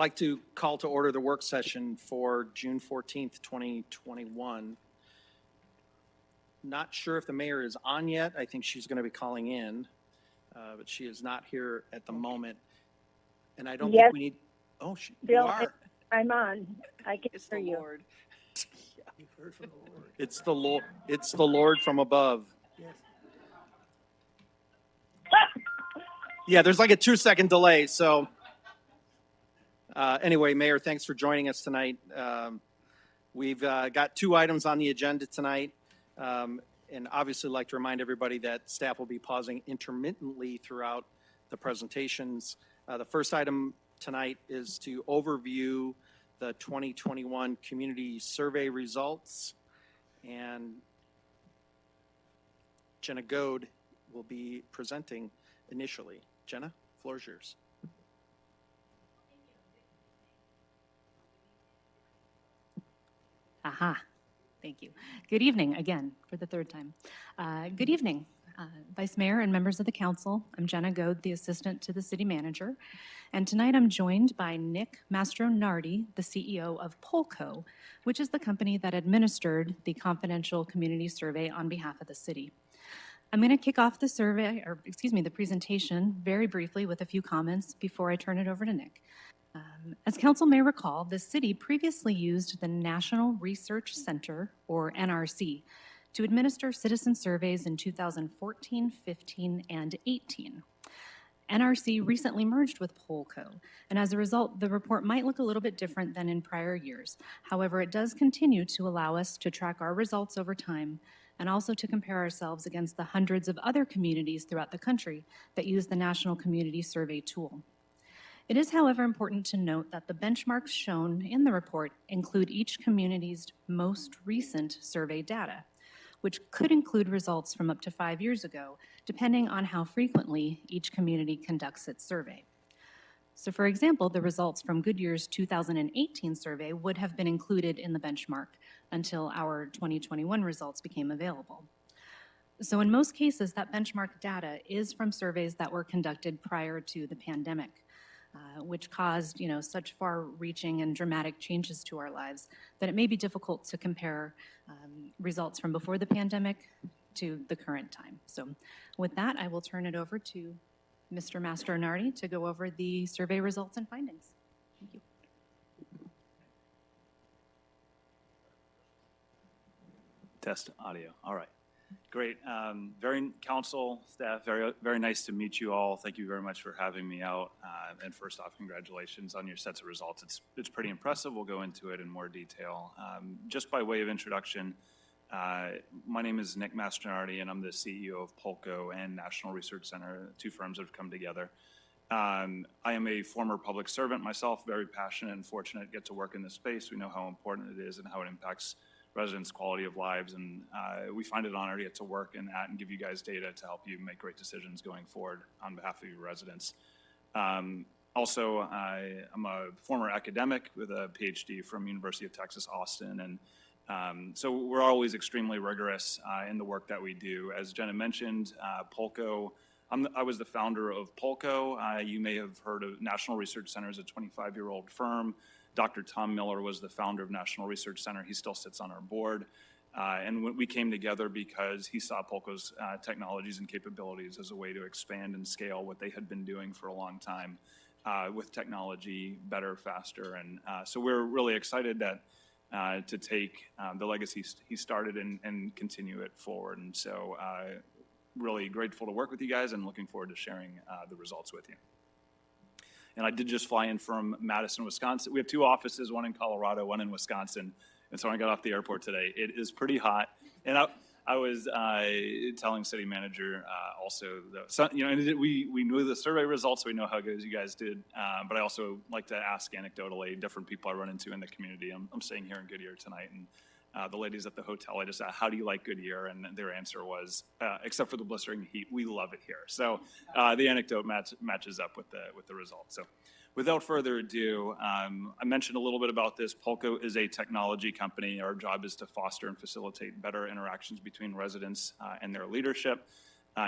like to call to order the work session for June 14th, 2021. Not sure if the mayor is on yet. I think she's going to be calling in, but she is not here at the moment. And I don't think we need, oh, you Bill, are. I'm on. I can It's hear the you. Lord. You've heard from the Lord. It's the Lord. It's the Lord from above. Yes. Yeah, there's like a 2-second delay. So anyway, Mayor, thanks for joining us tonight. We've got 2 items on the agenda tonight. And obviously like to remind everybody that staff will be pausing intermittently throughout the presentations. The first item tonight is to overview the 2021 community survey results. And Jenna Goad will be presenting initially. Jenna, floor is yours. Aha. Thank you. Good evening again for the 3rd time. Good evening, Vice Mayor and members of the council. I'm Jenna Goad, the assistant to the city manager. And tonight I'm joined by Nick Mastronardi, the CEO of Polco, which is the company that administered the confidential community survey on behalf of the city. I'm going to kick off the survey, or excuse me, the presentation very briefly with a few comments before I turn it over to Nick. As council may recall, the city previously used the National Research Center, or NRC, to administer citizen surveys in 2014, 15, and 18. NRC recently merged with Polco, and as a result, the report might look a little bit different than in prior years. However, it does continue to allow us to track our results over time and also to compare ourselves against the hundreds of other communities throughout the country that use the National Community Survey tool. It is, however, important to note that the benchmarks shown in the report include each community's most recent survey data, which could include results from up to 5 years ago, depending on how frequently each community conducts its survey. So for example, the results from Goodyear's 2018 survey would have been included in the benchmark until our 2021 results became available. So in most cases, that benchmark data is from surveys that were conducted prior to the pandemic. Which caused, such far-reaching and dramatic changes to our lives that it may be difficult to compare results from before the pandemic to the current time. So with that, I will turn it over to Mr. Mastronardi to go over the survey results and findings. Thank you. Test audio. All right. Great. Very council staff, very nice to meet you all. Thank you very much for having me out. And first off, congratulations on your sets of results. It's pretty impressive. We'll go into it in more detail. Just by way of introduction, my name is Nick Mastronardi, and I'm the CEO of Polco and National Research Center, 2 firms that have come together. I am a former public servant myself, very passionate and fortunate to get to work in this space. We know how important it is and how it impacts residents' quality of lives, and we find it an honor to get to work in that and give you guys data to help you make great decisions going forward on behalf of your residents. Also, I'm a former academic with a PhD from University of Texas, Austin, and so we're always extremely rigorous in the work that we do. As Jenna mentioned, Polco, I was the founder of Polco. You may have heard of National Research Center as a 25-year-old firm. Dr. Tom Miller was the founder of National Research Center. He still sits on our board. And we came together because he saw Polco's technologies and capabilities as a way to expand and scale what they had been doing for a long time with technology better, faster. And so we're really excited that to take the legacy he started and continue it forward. And so really grateful to work with you guys and looking forward to sharing the results with you. And I did just fly in from Madison, Wisconsin. We have 2 offices, one in Colorado, one in Wisconsin. And so when I got off the airport today, it is pretty hot. And I was telling city manager also, we knew the survey results, so we know how good you guys did. But I also like to ask anecdotally different people I run into in the community. I'm staying here in Goodyear tonight, and the ladies at the hotel, I just asked, how do you like Goodyear? And their answer was, except for the blistering heat, we love it here. So the anecdote matches up with the results. So without further ado, I mentioned a little bit about this. Polco is a technology company. Our job is to foster and facilitate better interactions between residents and their leadership.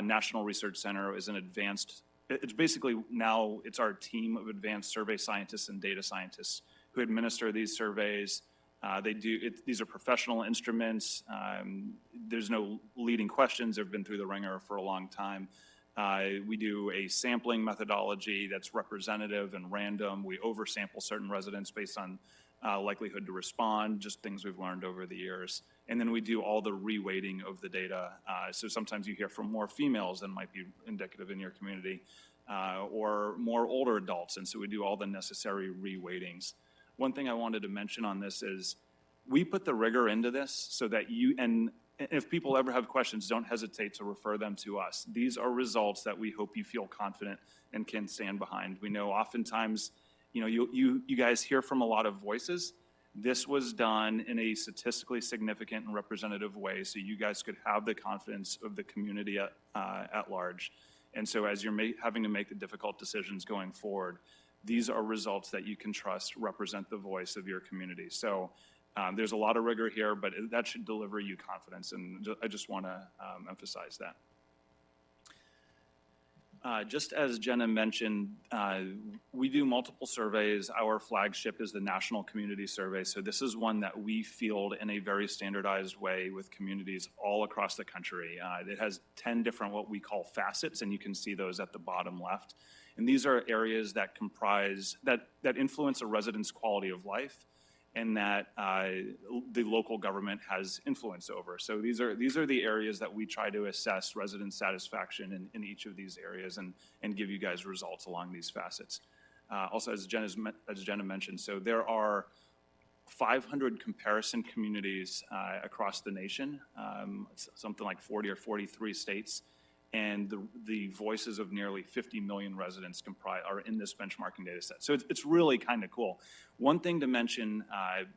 National Research Center is an advanced it's basically now it's our team of advanced survey scientists and data scientists who administer these surveys. These are professional instruments. There's no leading questions. They've been through the ringer for a long time. We do a sampling methodology that's representative and random. We oversample certain residents based on likelihood to respond, just things we've learned over the years. And then we do all the reweighting of the data. So sometimes you hear from more females than might be indicative in your community, or more older adults. And so we do all the necessary reweightings. One thing I wanted to mention on this is we put the rigor into this so that and if people ever have questions, don't hesitate to refer them to us. These are results that we hope you feel confident and can stand behind. We know oftentimes, you guys hear from a lot of voices. This was done in a statistically significant and representative way so you guys could have the confidence of the community at large. And so as you're having to make the difficult decisions going forward, these are results that you can trust represent the voice of your community. So there's a lot of rigor here, but that should deliver you confidence, and I just want to emphasize that. Just as Jenna mentioned, we do multiple surveys. Our flagship is the National Community Survey, so this is one that we field in a very standardized way with communities all across the country. It has 10 different what we call facets, and you can see those at the bottom left. And these are areas that that influence a resident's quality of life and that the local government has influence over. So these are the areas that we try to assess resident satisfaction in each of these areas and give you guys results along these facets. Also, as Jenna mentioned, so there are 500 comparison communities across the nation, something like 40 or 43 states. And the voices of nearly 50 million residents are in this benchmarking data set. So it's really kind of cool. One thing to mention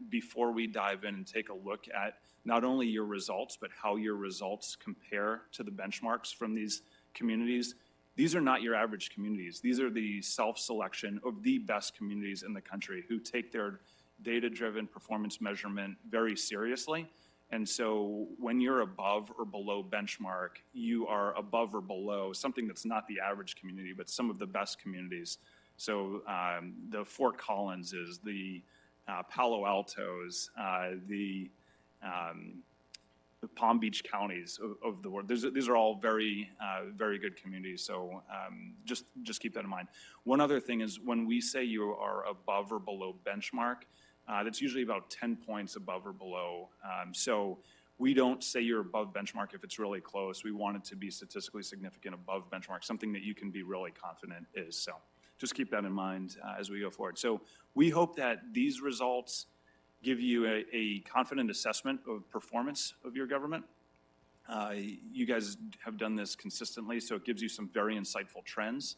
before we dive in and take a look at not only your results, but how your results compare to the benchmarks from these communities. These are not your average communities. These are the self-selection of the best communities in the country who take their data-driven performance measurement very seriously. And so when you're above or below benchmark, you are above or below something that's not the average community, but some of the best communities. So the Fort Collinses, the Palo Altos, the Palm Beach counties of the world. These are all very, very good communities. So just keep that in mind. One other thing is when we say you are above or below benchmark, that's usually about 10 points above or below. So we don't say you're above benchmark if it's really close. We want it to be statistically significant above benchmark, something that you can be really confident is. So just keep that in mind as we go forward. So we hope that these results give you a confident assessment of performance of your government. You guys have done this consistently, so it gives you some very insightful trends.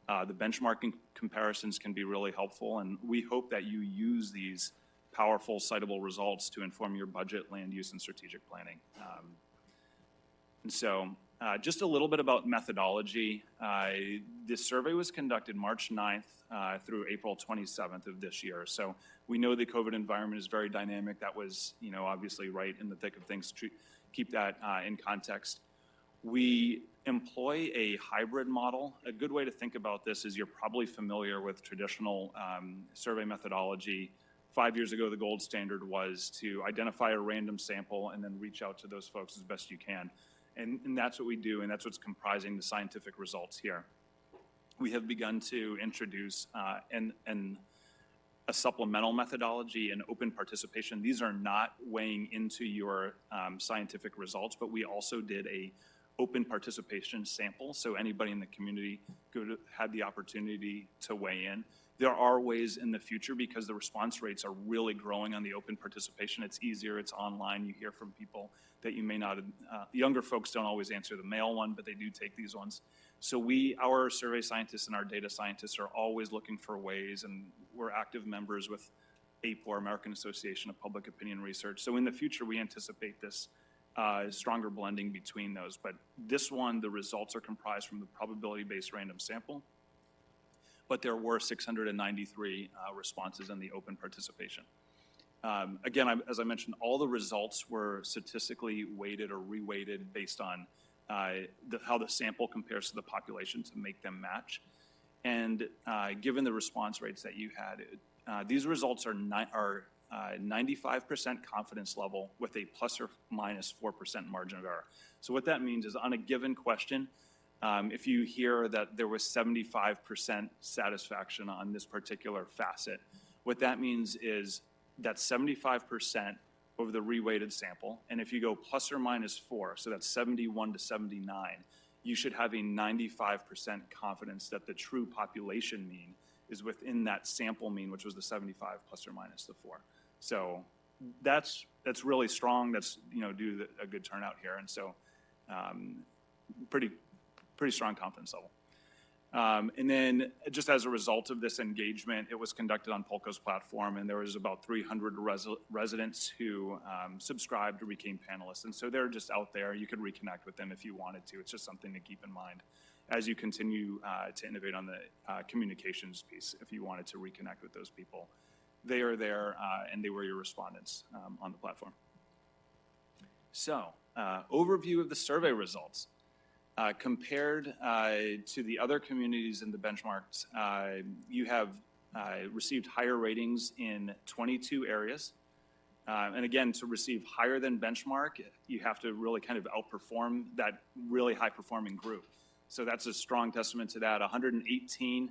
The benchmarking comparisons can be really helpful, and we hope that you use these powerful, citable results to inform your budget, land use, and strategic planning. And so just a little bit about methodology. This survey was conducted March 9th through April 27th of this year. So we know the COVID environment is very dynamic. That was, obviously right in the thick of things. Keep that in context. We employ a hybrid model. A good way to think about this is you're probably familiar with traditional survey methodology. 5 years ago, the gold standard was to identify a random sample and then reach out to those folks as best you can. And that's what we do, and that's what's comprising the scientific results here. We have begun to introduce a supplemental methodology and open participation. These are not weighing into your scientific results, but we also did a open participation sample, so anybody in the community had the opportunity to weigh in. There are ways in the future, because the response rates are really growing on the open participation. It's easier, it's online, you hear from people that you may not, younger folks don't always answer the mail one, but they do take these ones. So our survey scientists and our data scientists are always looking for ways, and we're active members with APOR, American Association of Public Opinion Research. So in the future, we anticipate this stronger blending between those. But this one, the results are comprised from the probability-based random sample, but there were 693 responses in the open participation. Again, as I mentioned, all the results were statistically weighted or reweighted based on how the sample compares to the population to make them match. And given the response rates that you had, these results are 95% confidence level with a plus or minus 4% margin of error. So what that means is on a given question, if you hear that there was 75% satisfaction on this particular facet, what that means is that's 75% over the reweighted sample. And if you go plus or minus 4, so that's 71 to 79, you should have a 95% confidence that the true population mean is within that sample mean, which was the 75 plus or minus the 4. So that's really strong. That's, due to a good turnout here. And so pretty strong confidence level. And then just as a result of this engagement, it was conducted on Polko's platform, and there was about 300 residents who subscribed or became panelists. And so they're just out there. You could reconnect with them if you wanted to. It's just something to keep in mind as you continue to innovate on the communications piece. If you wanted to reconnect with those people, they are there, and they were your respondents on the platform. So, overview of the survey results. Compared to the other communities in the benchmarks, you have received higher ratings in 22 areas. And again, to receive higher than benchmark, you have to really kind of outperform that really high-performing group. So that's a strong testament to that. 118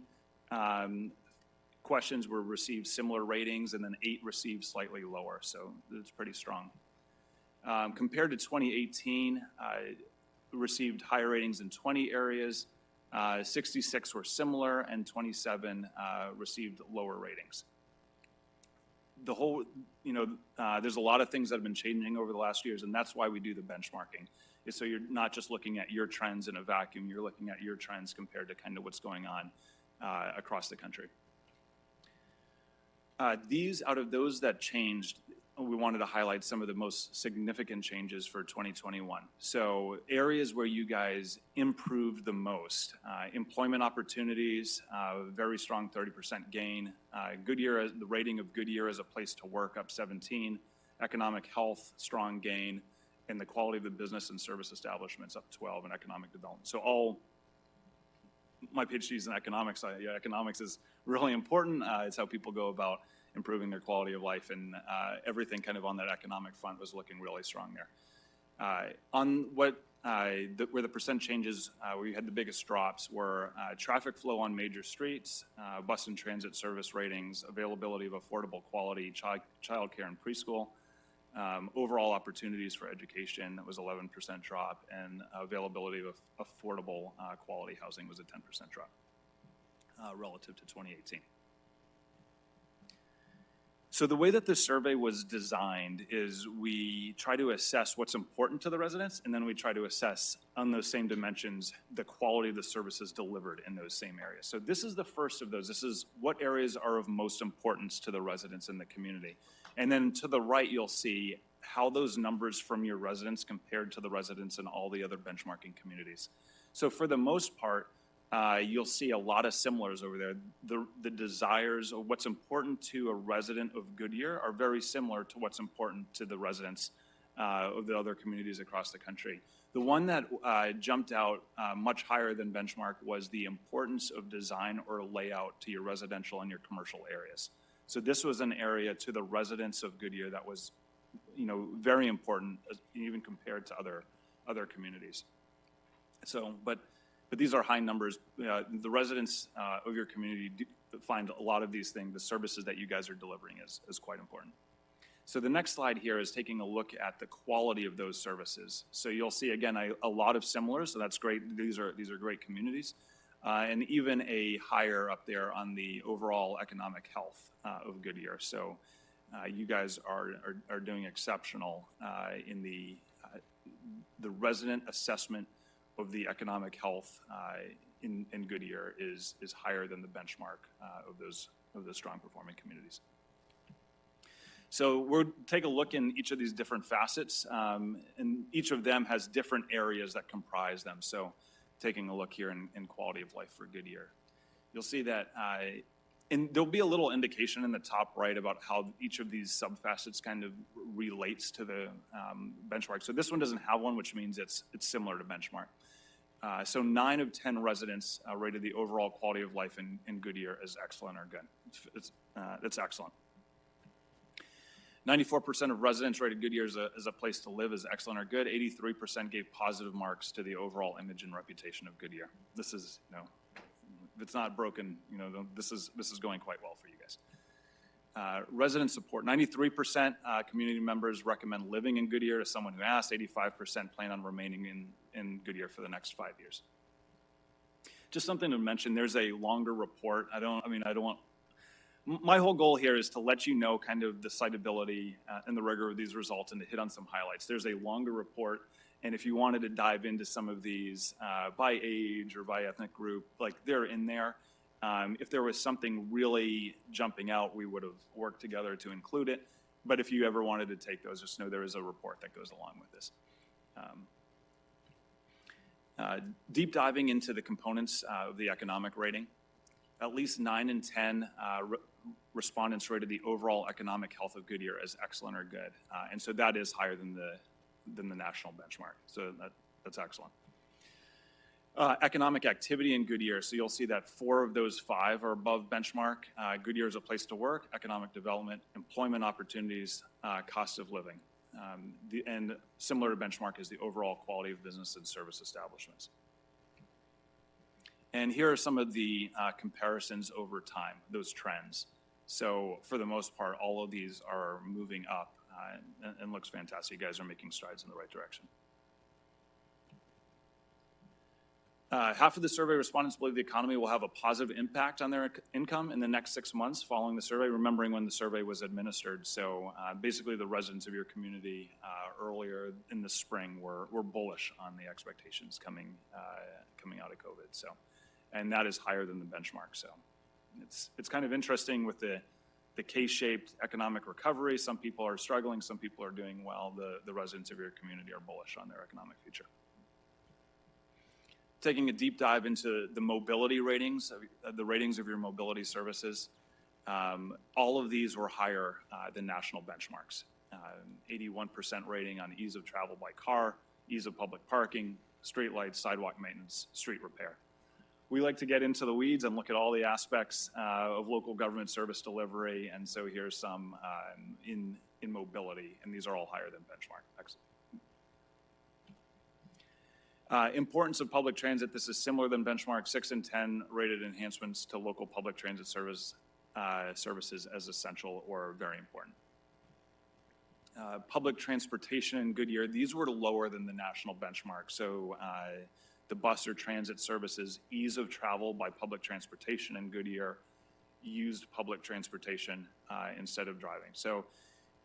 questions were received similar ratings, and then 8 received slightly lower. So it's pretty strong. Compared to 2018, received higher ratings in 20 areas, 66 were similar, and 27 received lower ratings. The whole, there's a lot of things that have been changing over the last years, and that's why we do the benchmarking. Is so you're not just looking at your trends in a vacuum, you're looking at your trends compared to kind of what's going on across the country. These, out of those that changed, we wanted to highlight some of the most significant changes for 2021. So areas where you guys improved the most, employment opportunities, very strong 30% gain. Goodyear, the rating of Goodyear as a place to work up 17, economic health, strong gain, and the quality of the business and service establishments up 12 in economic development. So all, my PhD's in economics. Economics is really important. It's how people go about improving their quality of life, and everything kind of on that economic front was looking really strong there. On what where the percent changes, where you had the biggest drops were traffic flow on major streets, bus and transit service ratings, availability of affordable quality child care and preschool, overall opportunities for education was 11% drop, and availability of affordable quality housing was a 10% drop relative to 2018. So the way that this survey was designed is we try to assess what's important to the residents, and then we try to assess on those same dimensions the quality of the services delivered in those same areas. So this is the first of those. This is what areas are of most importance to the residents in the community. And then to the right, you'll see how those numbers from your residents compared to the residents in all the other benchmarking communities. So for the most part, you'll see a lot of similars over there. The desires of what's important to a resident of Goodyear are very similar to what's important to the residents of the other communities across the country. The one that jumped out much higher than benchmark was the importance of design or layout to your residential and your commercial areas. So this was an area to the residents of Goodyear that was, very important, even compared to other communities. So, but these are high numbers. The residents of your community find a lot of these things, the services that you guys are delivering is quite important. So the next slide here is taking a look at the quality of those services. So you'll see, again, a lot of similars, so that's great. These are great communities. And even a higher up there on the overall economic health of Goodyear. So you guys are doing exceptional in the resident assessment of the economic health in Goodyear is higher than the benchmark of those strong performing communities. So we'll take a look in each of these different facets, and each of them has different areas that comprise them. So taking a look here in quality of life for Goodyear, you'll see that And there'll be a little indication in the top right about how each of these subfacets kind of relates to the benchmark. So this one doesn't have one, which means it's similar to benchmark. So 9 of 10 residents rated the overall quality of life in Goodyear as excellent or good. It's excellent. 94% of residents rated Goodyear as a place to live as excellent or good. 83% gave positive marks to the overall image and reputation of Goodyear. This is, you know, if it's not broken, you know, this is going quite well for you guys. Resident support, 93% community members recommend living in Goodyear to someone who asked. 85% plan on remaining in Goodyear for the next 5 years. Just something to mention, there's a longer report. My whole goal here is to let you know kind of the citability and the rigor of these results and to hit on some highlights. There's a longer report, and if you wanted to dive into some of these by age or by ethnic group, like they're in there. If there was something really jumping out, we would have worked together to include it. But if you ever wanted to take those, just know there is a report that goes along with this. Deep diving into the components of the economic rating, at least 9 in 10 respondents rated the overall economic health of Goodyear as excellent or good. And so that is higher than the national benchmark. So that's excellent. Economic activity in Goodyear. So you'll see that 4 of those 5 are above benchmark. Goodyear is a place to work, economic development, employment opportunities, cost of living. And similar to benchmark is the overall quality of business and service establishments. And here are some of the comparisons over time, those trends. So for the most part, all of these are moving up and looks fantastic. You guys are making strides in the right direction. Half of the survey respondents believe the economy will have a positive impact on their income in the next 6 months following the survey, remembering when the survey was administered. So basically the residents of your community earlier in the spring were bullish on the expectations coming out of COVID. So, and that is higher than the benchmark. So it's kind of interesting with the K-shaped economic recovery. Some people are struggling, some people are doing well. The residents of your community are bullish on their economic future. Taking a deep dive into the mobility ratings, the ratings of your mobility services, all of these were higher than national benchmarks. 81% rating on ease of travel by car, ease of public parking, street lights, sidewalk maintenance, street repair. We like to get into the weeds and look at all the aspects of local government service delivery, and so here's some in mobility, and these are all higher than benchmark. Excellent. Importance of public transit, this is similar than benchmark. 6 in 10 rated enhancements to local public transit services as essential or very important. Public transportation in Goodyear, these were lower than the national benchmark. So the bus or transit services, ease of travel by public transportation in Goodyear used public transportation instead of driving. So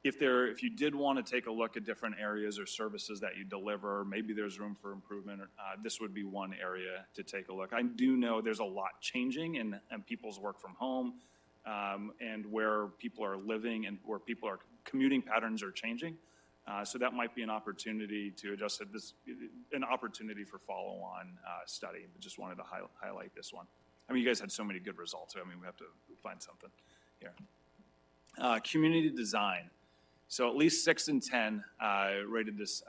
if you did want to take a look at different areas or services that you deliver, maybe there's room for improvement, this would be one area to take a look. I do know there's a lot changing in people's work from home and where people are living and where people are commuting patterns are changing. So that might be an opportunity to adjust it. An opportunity for follow-on study, but just wanted to highlight this one. I mean, you guys had so many good results. So, I mean, we have to find something here. Community design. So at least 6 in 10 rated this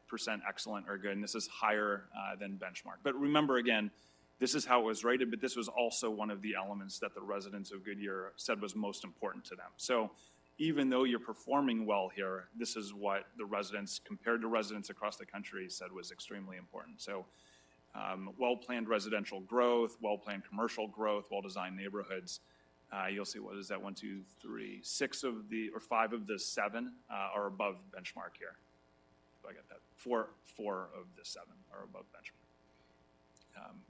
percent excellent or good, and this is higher than benchmark. But remember, again, this is how it was rated, but this was also one of the elements that the residents of Goodyear said was most important to them. So even though you're performing well here, this is what the residents, compared to residents across the country, said was extremely important. So well-planned residential growth, well-planned commercial growth, well-designed neighborhoods. You'll see, what is that, 1, 2, 3, 6 of the, or 5 of the 7 are above benchmark here. So I got that. 4 of the 7 are above benchmark.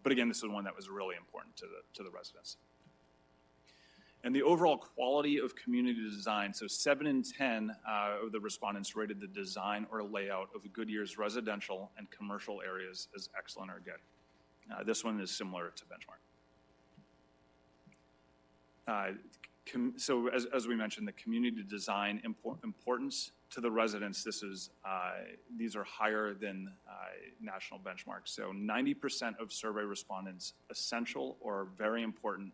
But again, this is one that was really important to the residents. And the overall quality of community design, so 7 in 10 of the respondents rated the design or layout of Goodyear's residential and commercial areas as excellent or good. This one is similar to benchmark. So as we mentioned, the community design importance to the residents, these are higher than national benchmarks. So 90% of survey respondents, essential or very important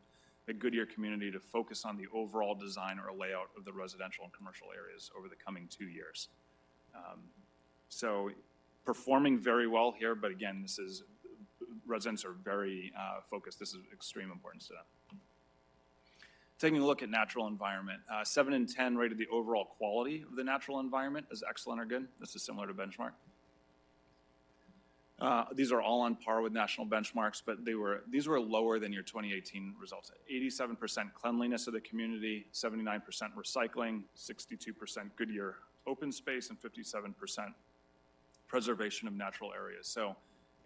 the Goodyear community to focus on the overall design or layout of the residential and commercial areas over the coming 2 years. So performing very well here, but again, this is, residents are very focused. This is extreme importance to them. Taking a look at natural environment, 7 in 10 rated the overall quality of the natural environment as excellent or good. This is similar to benchmark. These are all on par with national benchmarks, but these were lower than your 2018 results. 87% cleanliness of the community, 79% recycling, 62% Goodyear open space, and 57% preservation of natural areas. So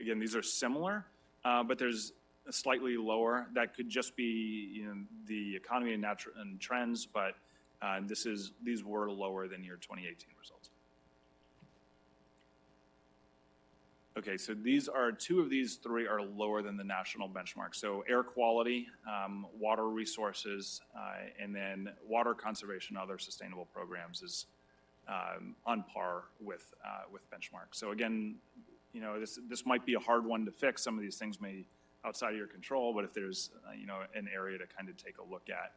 again, these are similar, but there's a slightly lower. That could just be the economy and trends, but these were lower than your 2018 results. Okay, so two of these three are lower than the national benchmark. So air quality, water resources, and then water conservation, other sustainable programs is on par with benchmark. So again, this might be a hard one to fix. Some of these things may outside of your control, but if there's an area to kind of take a look at,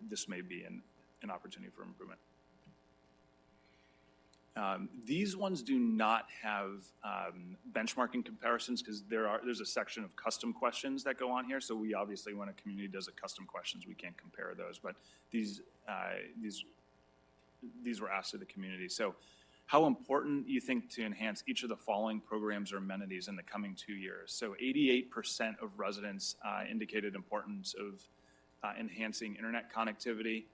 this may be an opportunity for improvement. These ones do not have benchmarking comparisons because there's a section of custom questions that go on here. So we obviously, when a community does a custom questions, we can't compare those. But these were asked of the community. So how important you think to enhance each of the following programs or amenities in the coming 2 years? So 88% of residents indicated importance of enhancing internet connectivity.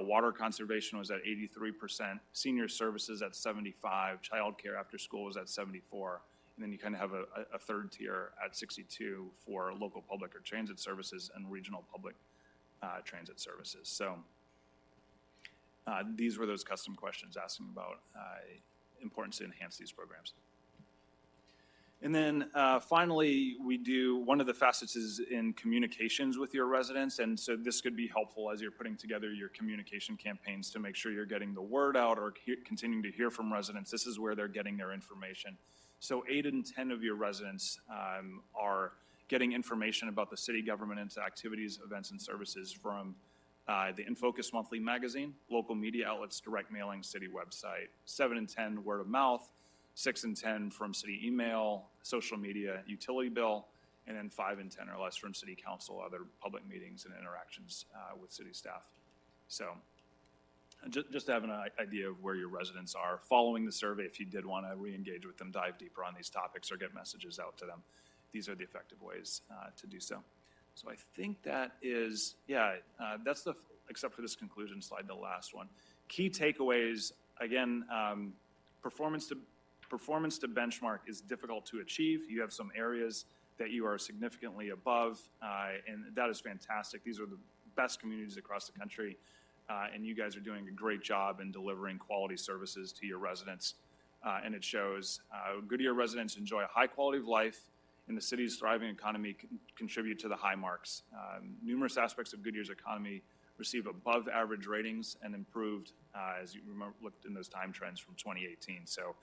Water conservation was at 83%, senior services at 75, childcare after school was at 74, and then you kind of have a third tier at 62 for local public or transit services and regional public transit services. So these were those custom questions asking about importance to enhance these programs. And then finally, one of the facets is in communications with your residents. And so this could be helpful as you're putting together your communication campaigns to make sure you're getting the word out or continuing to hear from residents. This is where they're getting their information. So 8 in 10 of your residents are getting information about the city government activities, events, and services from the InFocus Monthly magazine, local media outlets, direct mailing, city website. 7 in 10 word of mouth. 6 in 10 from city email, social media, utility bill, and then 5 in 10 or less from city council, other public meetings and interactions with city staff. So just to have an idea of where your residents are following the survey, if you did want to re-engage with them, dive deeper on these topics or get messages out to them, these are the effective ways to do so. So I think that is, that's except for this conclusion slide, the last one. Key takeaways, again, performance to benchmark is difficult to achieve. You have some areas that you are significantly above, and that is fantastic. These are the best communities across the country, and you guys are doing a great job in delivering quality services to your residents, and it shows. Goodyear residents enjoy a high quality of life, and the city's thriving economy contribute to the high marks. Numerous aspects of Goodyear's economy receive above average ratings and improved, as you remember, looked in those time trends from 2018. So.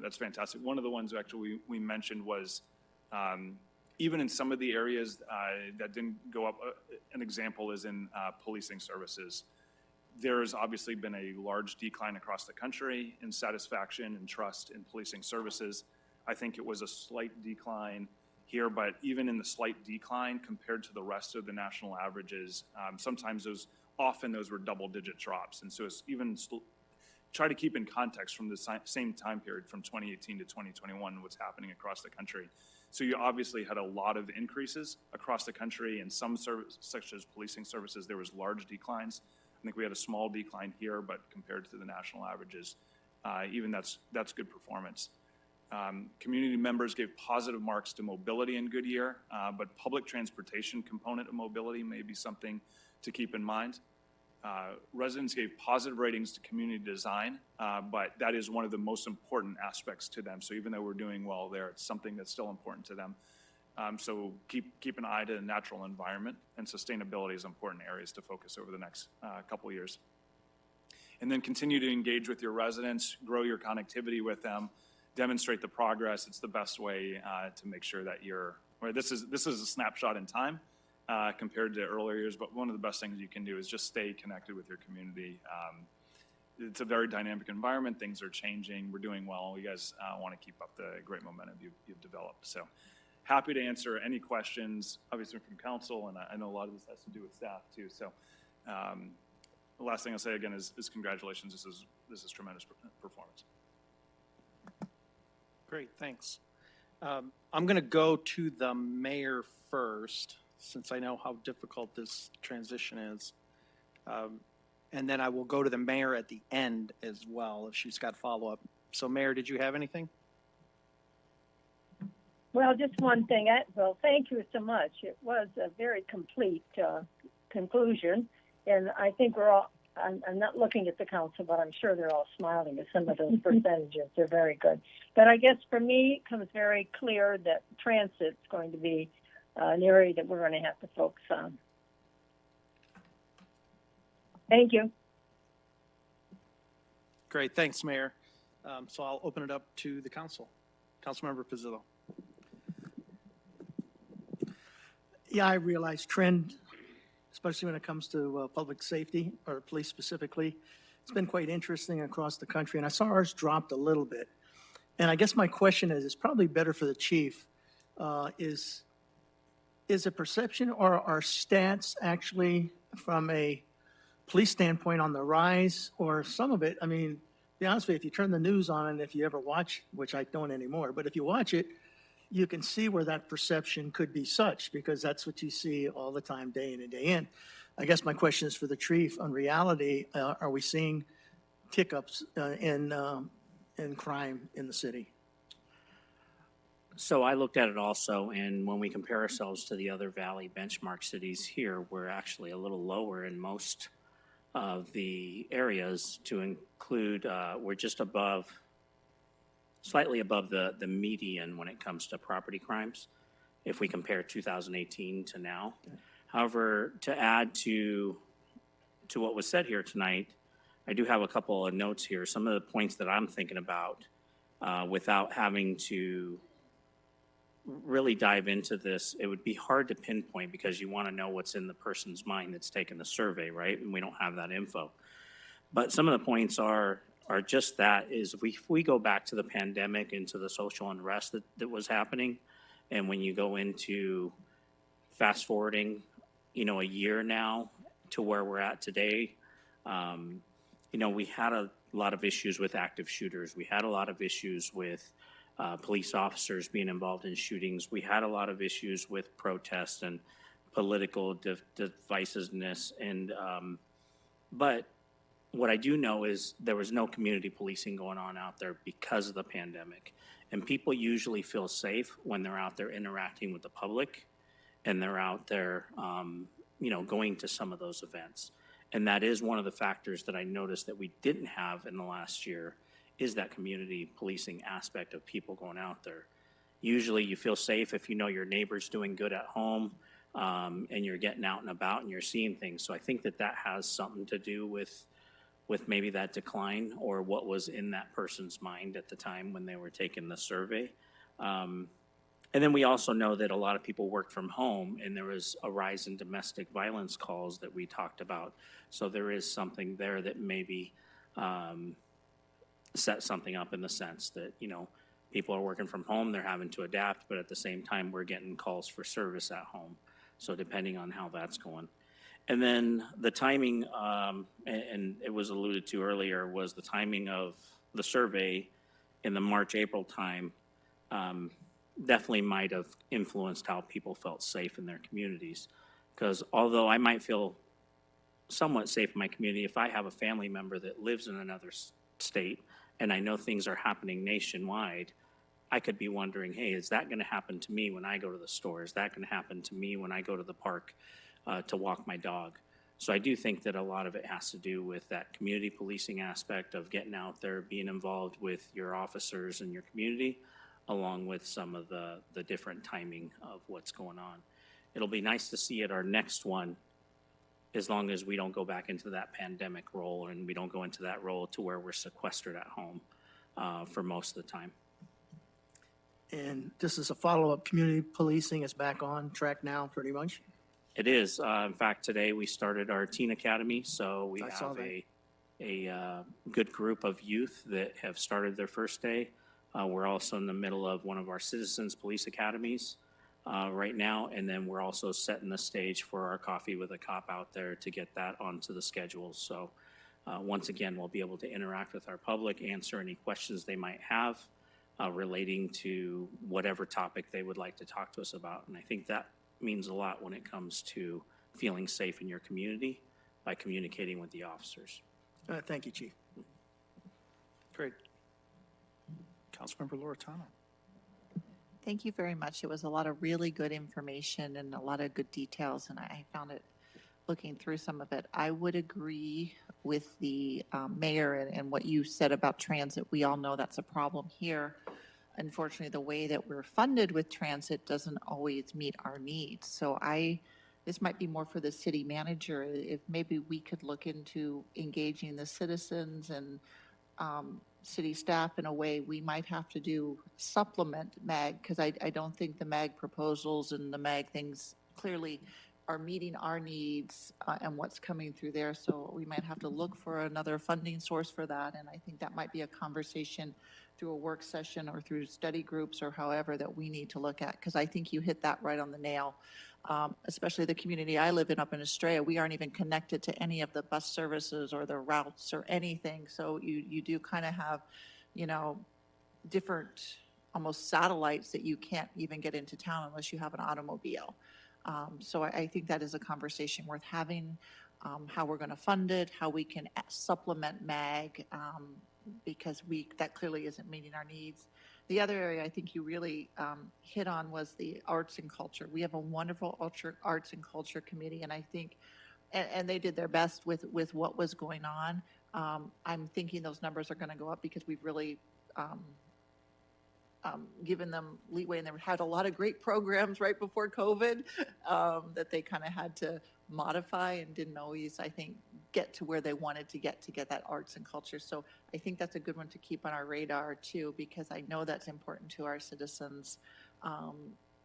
That's fantastic. One of the ones actually we mentioned was even in some of the areas that didn't go up, an example is in policing services. There has obviously been a large decline across the country in satisfaction and trust in policing services. I think it was a slight decline here, but even in the slight decline compared to the rest of the national averages, sometimes often those were double-digit drops. And so it's even try to keep in context from the same time period from 2018 to 2021 what's happening across the country. So you obviously had a lot of increases across the country, and some services, such as policing services, there was large declines. I think we had a small decline here, but compared to the national averages, even that's good performance. Community members gave positive marks to mobility in Goodyear, but public transportation component of mobility may be something to keep in mind. Residents gave positive ratings to community design, but that is one of the most important aspects to them. So even though we're doing well there, it's something that's still important to them. So keep an eye to the natural environment, and sustainability is important areas to focus over the next couple of years. And then continue to engage with your residents, grow your connectivity with them, demonstrate the progress. It's the best way to make sure that this is a snapshot in time. compared to earlier years, but one of the best things you can do is just stay connected with your community. It's a very dynamic environment. Things are changing. We're doing well. You guys want to keep up the great momentum you've developed. So happy to answer any questions, obviously from council, and I know a lot of this has to do with staff too. So the last thing I'll say again is congratulations. This is tremendous performance. Great, thanks. I'm going to go to the mayor first, since I know how difficult this transition is. And then I will go to the mayor at the end as well, if she's got follow-up. So Mayor, did you have anything? Well, just one thing. Well, thank you so much. It was a very complete conclusion, and I think we're all. I'm not looking at the council, but I'm sure they're all smiling at some of those percentages. They're very good. But I guess for me, it becomes very clear that transit's going to be an area that we're going to have to focus on. Thank you. Great, thanks, Mayor. So I'll open it up to the council. Councilmember Pizzillo. Yeah, I realize trend, especially when it comes to public safety or police specifically. It's been quite interesting across the country, and I saw ours dropped a little bit. And I guess my question is, it's probably better for the chief, is it perception or are stats actually from a police standpoint on the rise, or some of it? I mean, to be honest with you, if you turn the news on and if you ever watch, which I don't anymore, but if you watch it, you can see where that perception could be such, because that's what you see all the time, day in and day in. I guess my question is for the chief. On reality, are we seeing tick-ups in crime in the city? So I looked at it also, and when we compare ourselves to the other Valley benchmark cities here, we're actually a little lower in most of the areas. To include, we're just above, slightly above the median when it comes to property crimes, if we compare 2018 to now. However, to add to what was said here tonight, I do have a couple of notes here. Some of the points that I'm thinking about without having to really dive into this, it would be hard to pinpoint because you want to know what's in the person's mind that's taken the survey, right? And we don't have that info. But some of the points are just that, is if we go back to the pandemic and to the social unrest that was happening, and when you go into fast forwarding, a year now to where we're at today, we had a lot of issues with active shooters. We had a lot of issues with police officers being involved in shootings. We had a lot of issues with protests and political divisiveness. And but what I do know is there was no community policing going on out there because of the pandemic. And people usually feel safe when they're out there interacting with the public and they're out there, going to some of those events. And that is one of the factors that I noticed that we didn't have in the last year, is that community policing aspect of people going out there. Usually you feel safe if you know your neighbor's doing good at home, and you're getting out and about and you're seeing things. So I think that has something to do with maybe that decline or what was in that person's mind at the time when they were taking the survey. And then we also know that a lot of people worked from home, and there was a rise in domestic violence calls that we talked about. So there is something there that maybe set something up in the sense that, people are working from home, they're having to adapt, but at the same time, we're getting calls for service at home. So depending on how that's going. And then the timing, and it was alluded to earlier, was the timing of the survey in the March, April time definitely might have influenced how people felt safe in their communities. Because although I might feel somewhat safe in my community, if I have a family member that lives in another state and I know things are happening nationwide, I could be wondering, hey, is that going to happen to me when I go to the store? Is that going to happen to me when I go to the park to walk my dog? So I do think that a lot of it has to do with that community policing aspect of getting out there, being involved with your officers and your community, along with some of the different timing of what's going on. It'll be nice to see at our next one, as long as we don't go back into that pandemic role and we don't go into that role to where we're sequestered at home for most of the time. And just as a follow-up, community policing is back on track now, pretty much? It is. In fact, today we started our Teen Academy, so we I saw have that. a good group of youth that have started their first day. We're also in the middle of one of our Citizens Police Academies right now, and then we're also setting the stage for our Coffee with a Cop out there to get that onto the schedule. So once again, we'll be able to interact with our public, answer any questions they might have relating to whatever topic they would like to talk to us about. And I think that means a lot when it comes to feeling safe in your community by communicating with the officers. Thank you, Chief. Great. Councilmember Loretano. Thank you very much. It was a lot of really good information and a lot of good details, and I found it, looking through some of it, I would agree with the mayor and what you said about transit. We all know that's a problem here. Unfortunately, the way that we're funded with transit doesn't always meet our needs. So this might be more for the city manager, if maybe we could look into engaging the citizens and city staff in a way we might have to do supplement MAG, because I don't think the MAG proposals and the MAG things clearly are meeting our needs and what's coming through there. So we might have to look for another funding source for that. And I think that might be a conversation through a work session or through study groups or however that we need to look at, because I think you hit that right on the nail. Especially the community I live in up in Estrella, we aren't even connected to any of the bus services or the routes or anything. So you do kind of have, different almost satellites that you can't even get into town unless you have an automobile. So I think that is a conversation worth having, how we're going to fund it, how we can supplement MAG, because that clearly isn't meeting our needs. The other area I think you really hit on was the arts and culture. We have a wonderful arts and culture committee, and I think, and they did their best with what was going on. I'm thinking those numbers are going to go up because we've really given them leeway, and they had a lot of great programs right before COVID that they kind of had to modify and didn't always, I think, get to where they wanted to get that arts and culture. So I think that's a good one to keep on our radar too, because I know that's important to our citizens.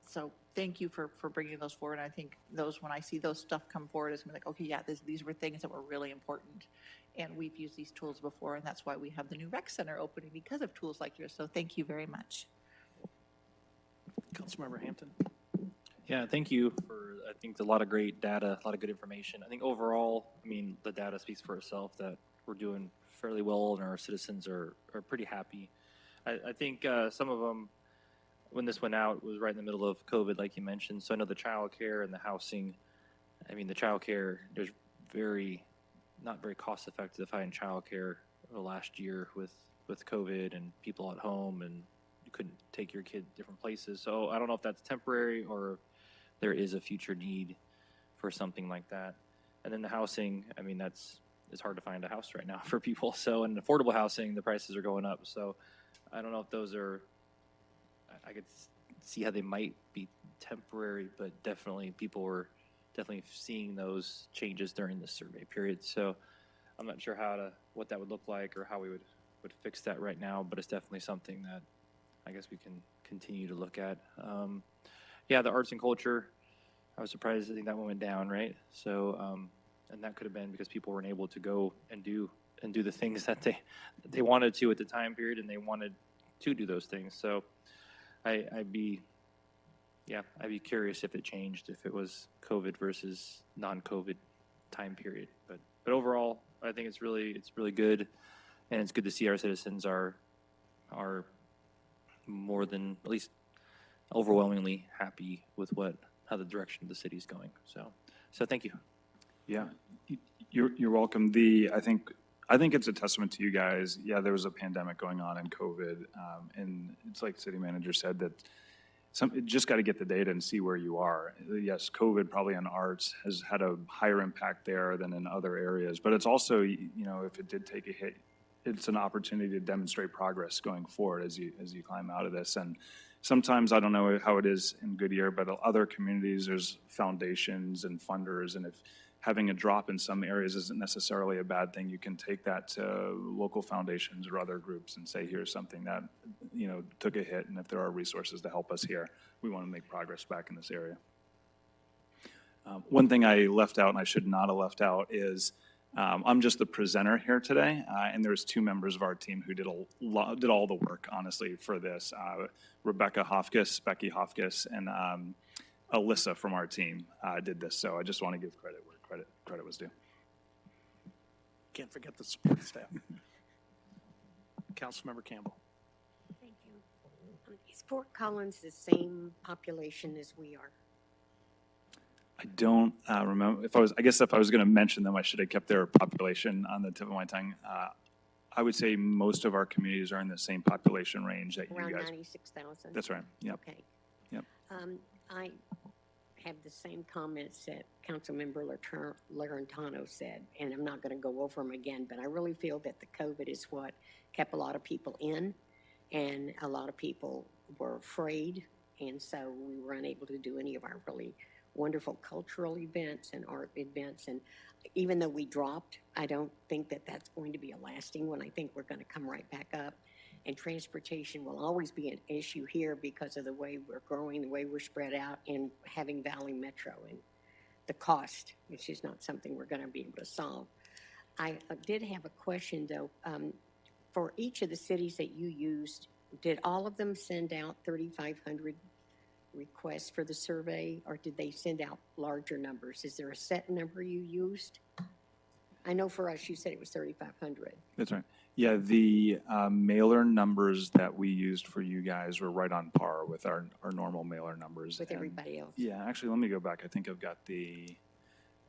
So thank you for bringing those forward. I think when I see those stuff come forward, it's gonna be like, okay, yeah, these were things that were really important. And we've used these tools before, and that's why we have the new rec center opening, because of tools like yours. So thank you very much. Councilmember Hampton. Yeah, thank you for, I think, a lot of great data, a lot of good information. I think overall, the data speaks for itself that we're doing fairly well and our citizens are pretty happy. I think some of them, when this went out, was right in the middle of COVID, like you mentioned. So I know the child care and the housing, the child care, there's not very cost effective to find child care the last year with COVID and people at home, and you couldn't take your kid different places. So I don't know if that's temporary or there is a future need for something like that. And then the housing, it's hard to find a house right now for people. So in affordable housing, the prices are going up. So I don't know if those are, I could see how they might be temporary, but definitely people were definitely seeing those changes during the survey period. So I'm not sure what that would look like or how we would fix that right now, but it's definitely something that I guess we can continue to look at. Yeah, the arts and culture, I was surprised. I think that one went down, right? So, and that could have been because people weren't able to go and do the things that they wanted to at the time period, and they wanted to do those things. So, I'd be curious if it changed, if it was COVID versus non-COVID time period. But overall, I think it's really good, and it's good to see our citizens are more than, at least overwhelmingly happy with how the direction of the city is going. So thank you. Yeah, you're welcome. I think it's a testament to you guys. Yeah, there was a pandemic going on in COVID, and it's like the city manager said that just got to get the data and see where you are. Yes, COVID probably on arts has had a higher impact there than in other areas, but it's also, if it did take a hit, it's an opportunity to demonstrate progress going forward as you climb out of this. And sometimes, I don't know how it is in Goodyear, but other communities, there's foundations and funders, and if having a drop in some areas isn't necessarily a bad thing, you can take that to local foundations or other groups and say, here's something that, took a hit, and if there are resources to help us here, we want to make progress back in this area. One thing I left out, and I should not have left out, is I'm just the presenter here today, and there's two members of our team who did all the work, honestly, for this. Rebecca Hofkes, Becky Hofkes, and Alyssa from our team did this. So I just want to give credit where credit was due. Can't forget the support staff. Councilmember Campbell. Thank you. Is Fort Collins the same population as we are? I don't remember I guess if I was going to mention them, I should have kept their population on the tip of my tongue. I would say most of our communities are in the same population range that Around you guys. 96,000? That's right. Yep. Okay. Yep. I have the same comments that Councilmember Laurentano said, and I'm not going to go over them again, but I really feel that the COVID is what kept a lot of people in, and a lot of people were afraid, and so we were unable to do any of our really wonderful cultural events and art events. And even though we dropped, I don't think that that's going to be a lasting one. I think we're going to come right back up. And transportation will always be an issue here because of the way we're growing, the way we're spread out, and having Valley Metro and the cost, which is not something we're going to be able to solve. I did have a question, though. For each of the cities that you used, did all of them send out 3,500 requests for the survey, or did they send out larger numbers? Is there a set number you used? I know for us, you said it was 3,500. That's right. Yeah, the mailer numbers that we used for you guys were right on par with our normal mailer numbers. With And, everybody else. Yeah, actually, let me go back. I think I've got the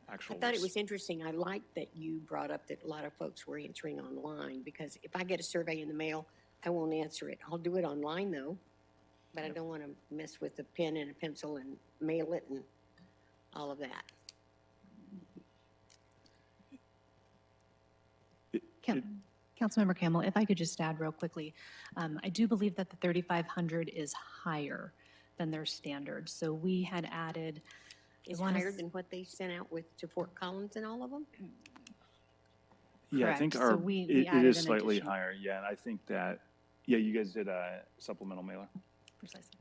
actual. I thought it was interesting. I liked that you brought up that a lot of folks were answering online, because if I get a survey in the mail, I won't answer it. I'll do it online though, but I don't want to mess with a pen and a pencil and mail it and all of that. Councilmember Campbell, if I could just add real quickly, I do believe that the 3,500 is higher than their standard. So we had added. Is I wanna higher s- than what they sent out to Fort Collins and all of them? Yeah, I think Correct. So we it added is an slightly addition. higher. Yeah, and I think that, yeah, you guys did a supplemental mailer. Precisely.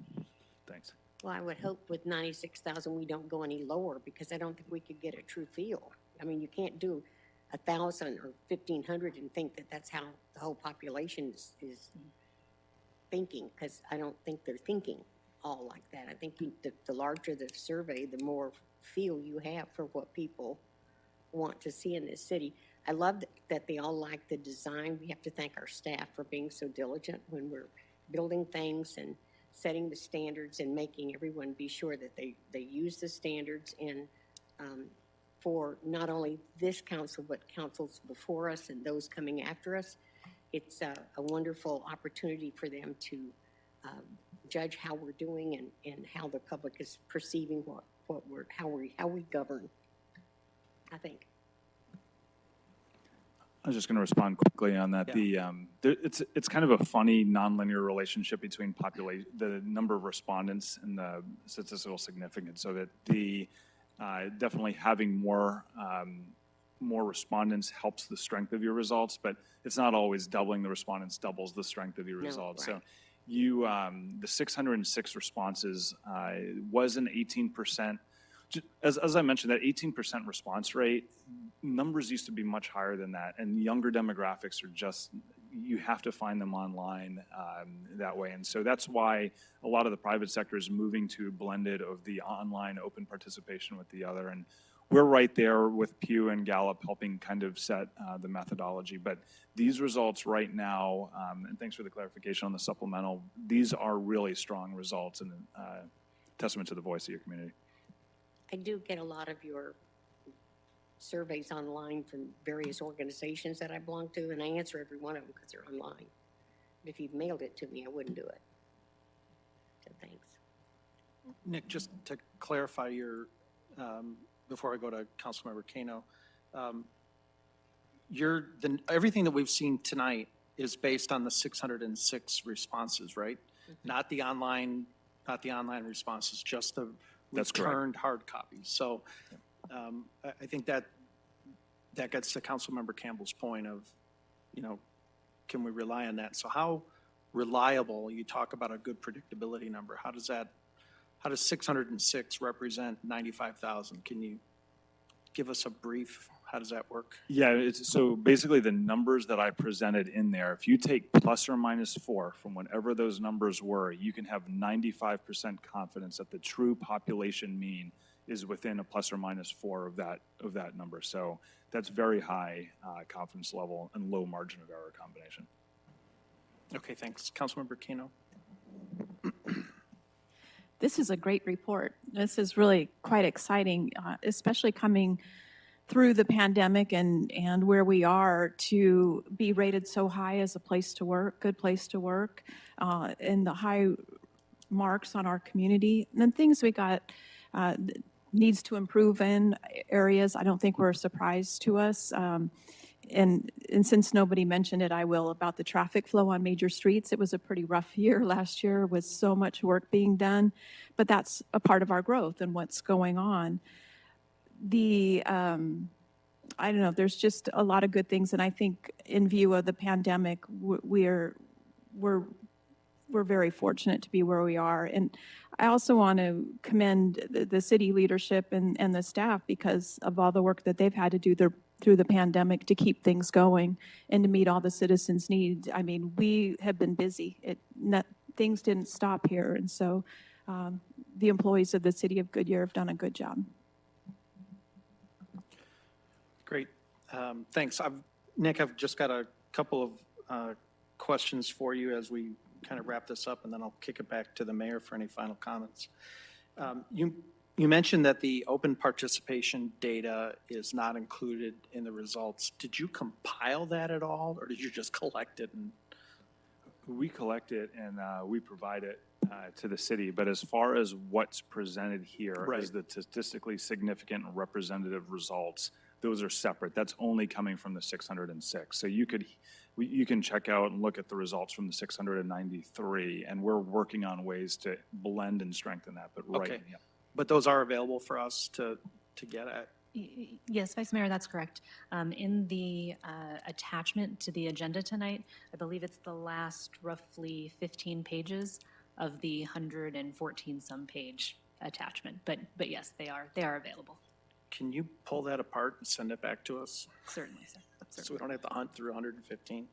Thanks. Well, I would hope with 96,000, we don't go any lower, because I don't think we could get a true feel. I mean, you can't do 1,000 or 1,500 and think that that's how the whole population is thinking, because I don't think they're thinking all like that. I think the larger the survey, the more feel you have for what people want to see in this city. I love that they all like the design. We have to thank our staff for being so diligent when we're building things and setting the standards and making everyone be sure that they use the standards. And for not only this council, but councils before us and those coming after us, it's a wonderful opportunity for them to judge how we're doing and how the public is perceiving how we govern, I think. I was just going to respond quickly on that. Yeah. It's kind of a funny nonlinear relationship between the number of respondents and the statistical significance. So that definitely having more respondents helps the strength of your results, but it's not always doubling the respondents doubles the strength of your No, results. right. So the 606 responses was an 18%. As I mentioned, that 18% response rate, numbers used to be much higher than that, and younger demographics are just, you have to find them online that way. And so that's why a lot of the private sector is moving to blended of the online open participation with the other. And we're right there with Pew and Gallup helping kind of set the methodology. But these results right now, and thanks for the clarification on the supplemental, these are really strong results and testament to the voice of your community. I do get a lot of your surveys online from various organizations that I belong to, and I answer every one of them because they're online. But if you've mailed it to me, I wouldn't do it. So thanks. Nick, just to clarify your, before I go to Councilmember Kano, everything that we've seen tonight is based on the 606 responses, right? Not the online responses, just the That's correct. returned hard copies. So I think that gets to Councilmember Campbell's point of, can we rely on that? So how reliable, you talk about a good predictability number, how does that how does 606 represent 95,000? Can you give us a brief, how does that work? Yeah, so basically the numbers that I presented in there, if you take plus or minus 4 from whatever those numbers were, you can have 95% confidence that the true population mean is within a plus or minus 4 of that number. So that's very high confidence level and low margin of error combination. Okay, thanks. Councilmember Kano. This is a great report. This is really quite exciting, especially coming through the pandemic and where we are to be rated so high as a place to work, good place to work, and the high marks on our community. And then things we got needs to improve in areas I don't think were a surprise to us. And since nobody mentioned it, I will, about the traffic flow on major streets. It was a pretty rough year last year with so much work being done, but that's a part of our growth and what's going on. I don't know, there's just a lot of good things, and I think in view of the pandemic, we're very fortunate to be where we are. And I also want to commend the city leadership and the staff because of all the work that they've had to do through the pandemic to keep things going and to meet all the citizens' needs. I mean, we have been busy. Things didn't stop here, and so the employees of the city of Goodyear have done a good job. Great. Thanks. Nick, I've just got a couple of questions for you as we kind of wrap this up, and then I'll kick it back to the mayor for any final comments. You mentioned that the open participation data is not included in the results. Did you compile that at all, or did you just collect it? We collect it and we provide it to the city, but as far as what's presented here Right. as the statistically significant and representative results, those are separate. That's only coming from the 606. So you can check out and look at the results from the 693, and we're working on ways to blend and strengthen that. But right, Okay. yeah. But those are available for us to get at? Yes, Vice Mayor, that's correct. In the attachment to the agenda tonight, I believe it's the last roughly 15 pages of the 114 some page attachment. But yes, they are available. Can you pull that apart and send it back to us? Certainly, sir. So we don't have to hunt through 115.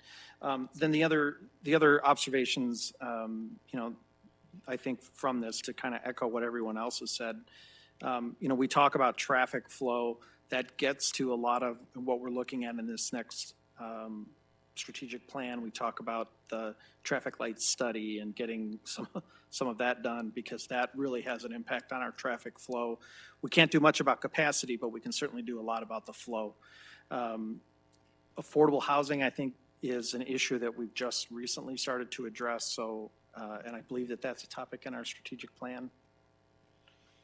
Then the other observations, I think from this, to kind of echo what everyone else has said, we talk about traffic flow. That gets to a lot of what we're looking at in this next strategic plan. We talk about the traffic light study and getting some of that done, because that really has an impact on our traffic flow. We can't do much about capacity, but we can certainly do a lot about the flow. Affordable housing, I think, is an issue that we've just recently started to address. So, and I believe that that's a topic in our strategic plan,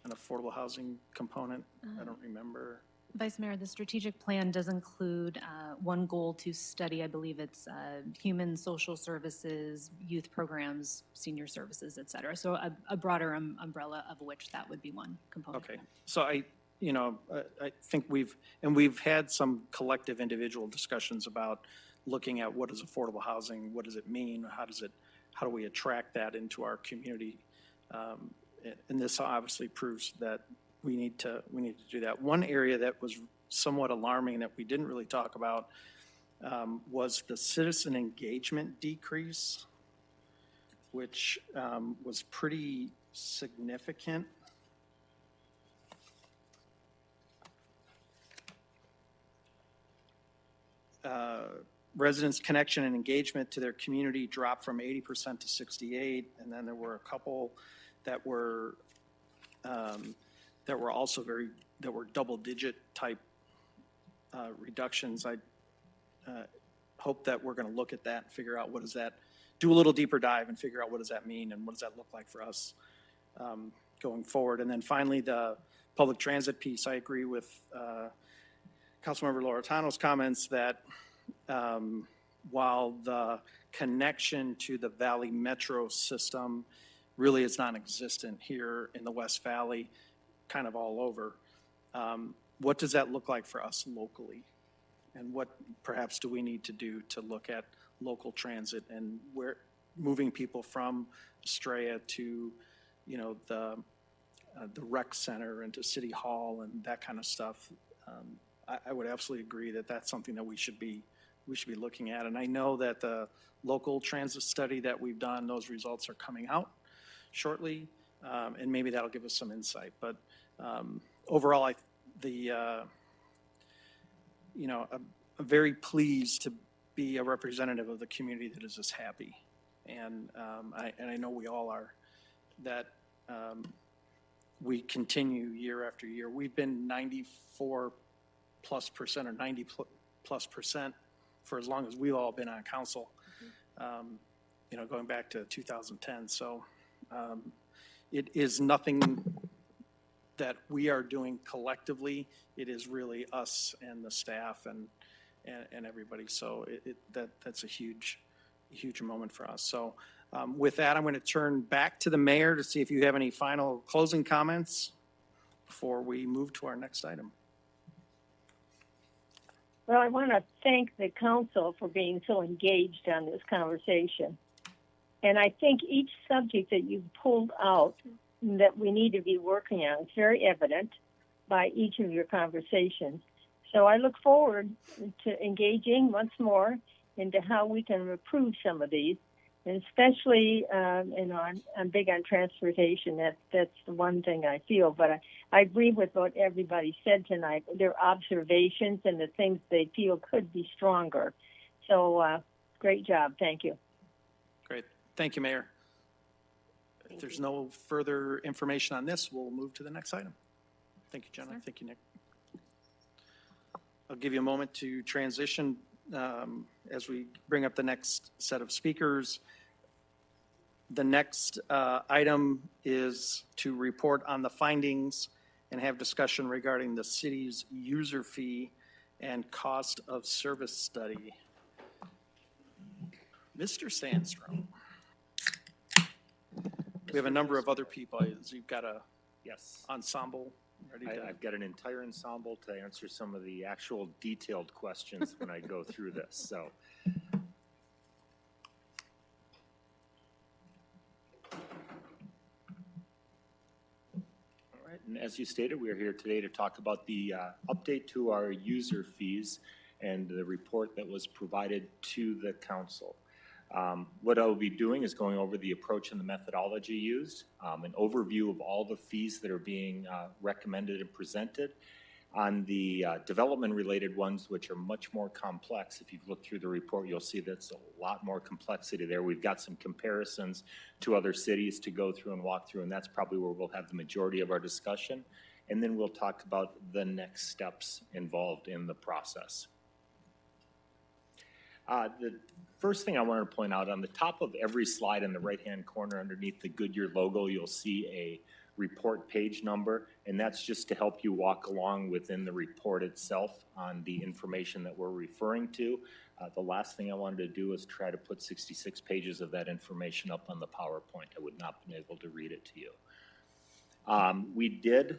an affordable housing component. I don't remember. Vice Mayor, the strategic plan does include one goal to study, I believe it's human social services, youth programs, senior services, et cetera. So a broader umbrella of which that would be one component. Okay, so I think we've had some collective individual discussions about looking at what is affordable housing, what does it mean, how do we attract that into our community? And this obviously proves that we need to do that. One area that was somewhat alarming that we didn't really talk about was the citizen engagement decrease, which was pretty significant. Residents' connection and engagement to their community dropped from 80% to 68%, and then there were a couple that were also double-digit type reductions. I hope that we're going to look at that and figure out what does that, do a little deeper dive and figure out what does that mean and what does that look like for us going forward. And then finally, the public transit piece, I agree with Councilmember Loretano's comments that while the connection to the Valley Metro system really is non-existent here in the West Valley, kind of all over, what does that look like for us locally? And what perhaps do we need to do to look at local transit and where moving people from Estrella to, the the rec center and to City Hall and that kind of stuff. I would absolutely agree that that's something that we should be looking at. And I know that the local transit study that we've done, those results are coming out shortly, and maybe that'll give us some insight. But overall, I'm very pleased to be a representative of the community that is this happy, and I know we all are. That we continue year after year. We've been 94+% or 90+% for as long as we've all been on council. Going back to 2010. So it is nothing that we are doing collectively. It is really us and the staff and everybody. So that's a huge moment for us. So with that, I'm going to turn back to the mayor to see if you have any final closing comments before we move to our next item. Well, I want to thank the council for being so engaged on this conversation. And I think each subject that you've pulled out that we need to be working on is very evident by each of your conversations. So I look forward to engaging once more into how we can improve some of these, and especially, I'm big on transportation. That's the one thing I feel. But I agree with what everybody said tonight. Their observations and the things they feel could be stronger. So great job. Thank you. Great. Thank you, Mayor. If there's no further information on this, we'll move to the next item. Thank you, Jenna. Sir. Thank you, Nick. I'll give you a moment to transition as we bring up the next set of speakers. The next item is to report on the findings and have discussion regarding the city's user fee and cost of service study. Mr. Sandstrom. We have a number of other people. You've got a Yes, ensemble ready to. I've got an entire ensemble to answer some of the actual detailed questions when I go through this, so. All right, and as you stated, we are here today to talk about the update to our user fees and the report that was provided to the council. What I will be doing is going over the approach and the methodology used, an overview of all the fees that are being recommended and presented. On the development-related ones, which are much more complex, if you've looked through the report, you'll see that's a lot more complexity there. We've got some comparisons to other cities to go through and walk through, and that's probably where we'll have the majority of our discussion. And then we'll talk about the next steps involved in the process. The first thing I wanted to point out, on the top of every slide in the right-hand corner underneath the Goodyear logo, you'll see a report page number, and that's just to help you walk along within the report itself on the information that we're referring to. The last thing I wanted to do is try to put 66 pages of that information up on the PowerPoint. I would not have been able to read it to you. We did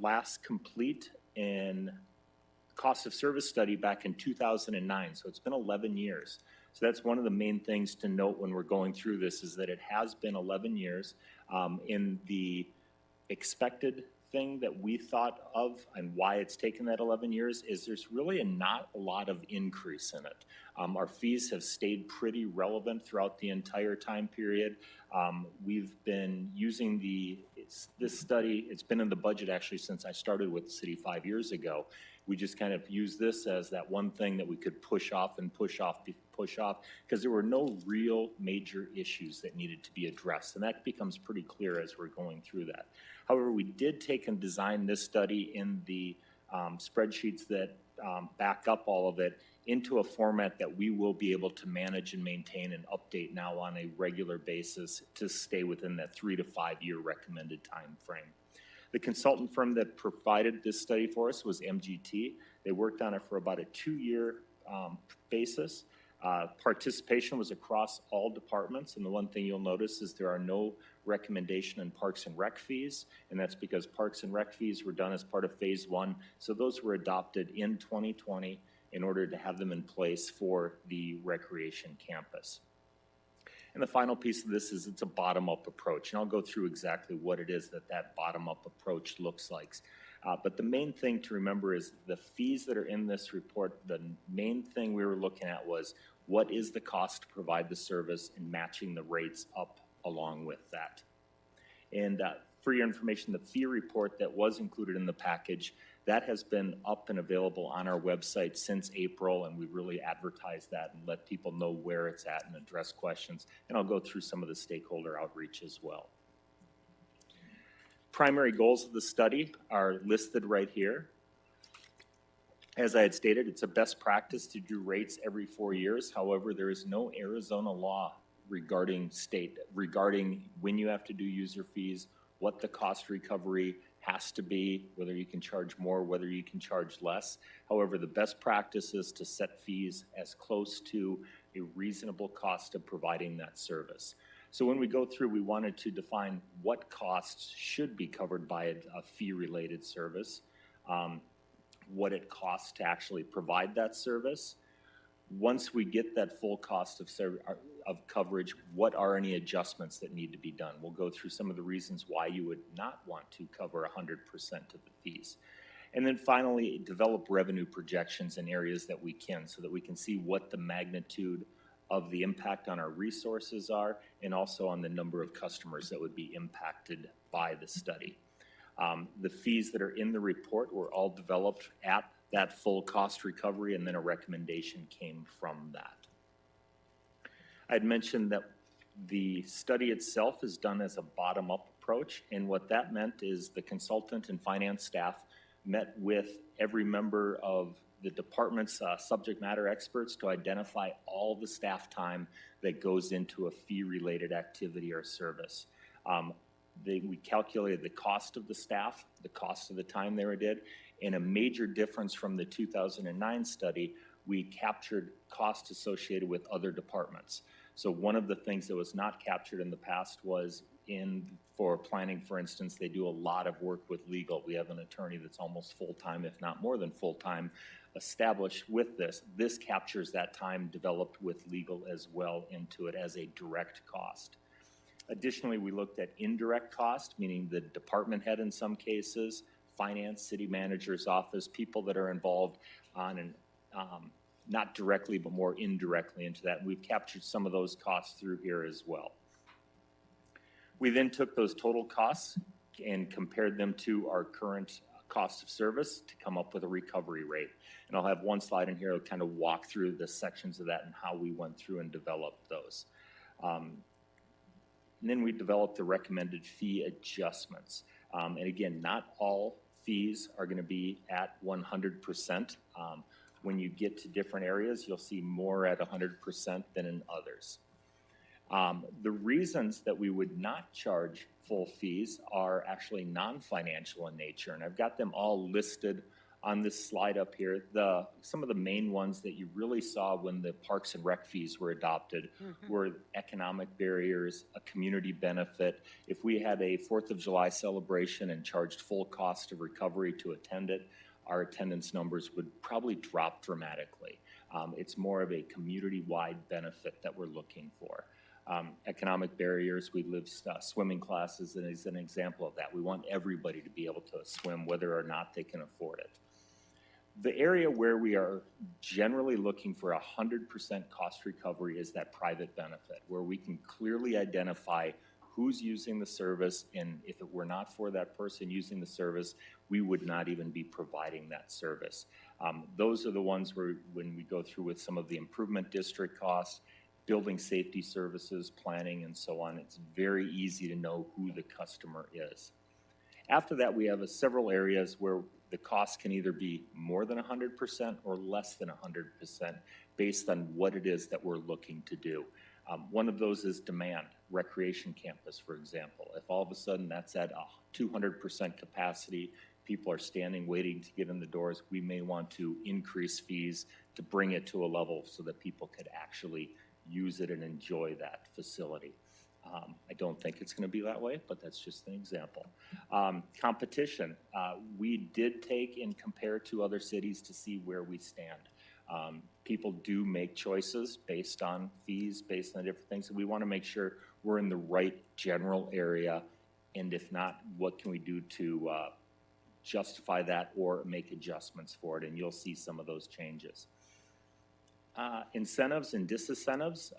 last complete in cost of service study back in 2009, so it's been 11 years. So that's one of the main things to note when we're going through this, is that it has been 11 years. In the expected thing that we thought of and why it's taken that 11 years is there's really not a lot of increase in it. Our fees have stayed pretty relevant throughout the entire time period. We've been using this study, it's been in the budget actually since I started with the city 5 years ago. We just kind of use this as that one thing that we could push off, because there were no real major issues that needed to be addressed. And that becomes pretty clear as we're going through that. However, we did take and design this study in the spreadsheets that back up all of it into a format that we will be able to manage and maintain and update now on a regular basis to stay within that 3 to 5 year recommended time frame. The consultant firm that provided this study for us was MGT. They worked on it for about a 2-year basis. Participation was across all departments, and the one thing you'll notice is there are no recommendation in Parks and Rec fees, and that's because Parks and Rec fees were done as part of Phase 1, so those were adopted in 2020 in order to have them in place for the recreation campus. And the final piece of this is it's a bottom-up approach, and I'll go through exactly what it is that bottom-up approach looks like. But the main thing to remember is the fees that are in this report, the main thing we were looking at was what is the cost to provide the service and matching the rates up along with that. And for your information, the fee report that was included in the package, that has been up and available on our website since April, and we really advertise that and let people know where it's at and address questions. And I'll go through some of the stakeholder outreach as well. Primary goals of the study are listed right here. As I had stated, it's a best practice to do rates every 4 years. However, there is no Arizona law regarding when you have to do user fees, what the cost recovery has to be, whether you can charge more, whether you can charge less. However, the best practice is to set fees as close to a reasonable cost of providing that service. So when we go through, we wanted to define what costs should be covered by a fee-related service, what it costs to actually provide that service. Once we get that full cost of coverage, what are any adjustments that need to be done? We'll go through some of the reasons why you would not want to cover 100% of the fees. And then finally, develop revenue projections in areas that we can so that we can see what the magnitude of the impact on our resources are and also on the number of customers that would be impacted by the study. The fees that are in the report were all developed at that full cost recovery, and then a recommendation came from that. I'd mentioned that the study itself is done as a bottom-up approach, and what that meant is the consultant and finance staff met with every member of the department's subject matter experts to identify all the staff time that goes into a fee-related activity or service. We calculated the cost of the staff, the cost of the time they did, and a major difference from the 2009 study, we captured costs associated with other departments. So one of the things that was not captured in the past was for planning, for instance, they do a lot of work with legal. We have an attorney that's almost full-time, if not more than full-time, established with this. This captures that time developed with legal as well into it as a direct cost. Additionally, we looked at indirect cost, meaning the department head in some cases, finance, city manager's office, people that are involved on an not directly but more indirectly into that. We've captured some of those costs through here as well. We then took those total costs and compared them to our current cost of service to come up with a recovery rate. And I'll have one slide in here to kind of walk through the sections of that and how we went through and developed those. And then we developed the recommended fee adjustments. And again, not all fees are going to be at 100%. When you get to different areas, you'll see more at 100% than in others. The reasons that we would not charge full fees are actually non-financial in nature, and I've got them all listed on this slide up here. Some of the main ones that you really saw when the Parks and Rec fees were adopted were economic barriers, a community benefit. If we had a 4th of July celebration and charged full cost of recovery to attend it, our attendance numbers would probably drop dramatically. It's more of a community-wide benefit that we're looking for. Economic barriers, we live swimming classes as an example of that. We want everybody to be able to swim whether or not they can afford it. The area where we are generally looking for 100% cost recovery is that private benefit, where we can clearly identify who's using the service, and if it were not for that person using the service, we would not even be providing that service. Those are the ones where when we go through with some of the improvement district costs, building safety services, planning, and so on, it's very easy to know who the customer is. After that, we have several areas where the cost can either be more than 100% or less than 100% based on what it is that we're looking to do. One of those is demand, recreation campus, for example. If all of a sudden that's at 200% capacity, people are standing waiting to get in the doors, we may want to increase fees to bring it to a level so that people could actually use it and enjoy that facility. I don't think it's going to be that way, but that's just an example. Competition. We did take and compare to other cities to see where we stand. people do make choices based on fees, based on different things. And we want to make sure we're in the right general area. And if not, what can we do to justify that or make adjustments for it? And you'll see some of those changes. Incentives and disincentives.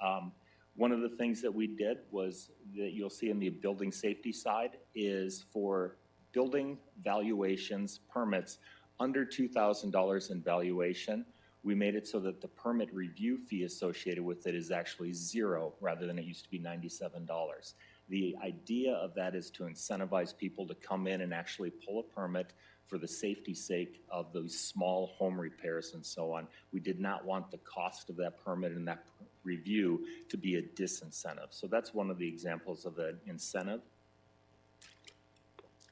One of the things that we did was that you'll see in the building safety side is for building valuations, permits under $2,000 in valuation, we made it so that the permit review fee associated with it is actually zero rather than it used to be $97. The idea of that is to incentivize people to come in and actually pull a permit for the safety sake of those small home repairs and so on. We did not want the cost of that permit and that review to be a disincentive. So that's one of the examples of an incentive.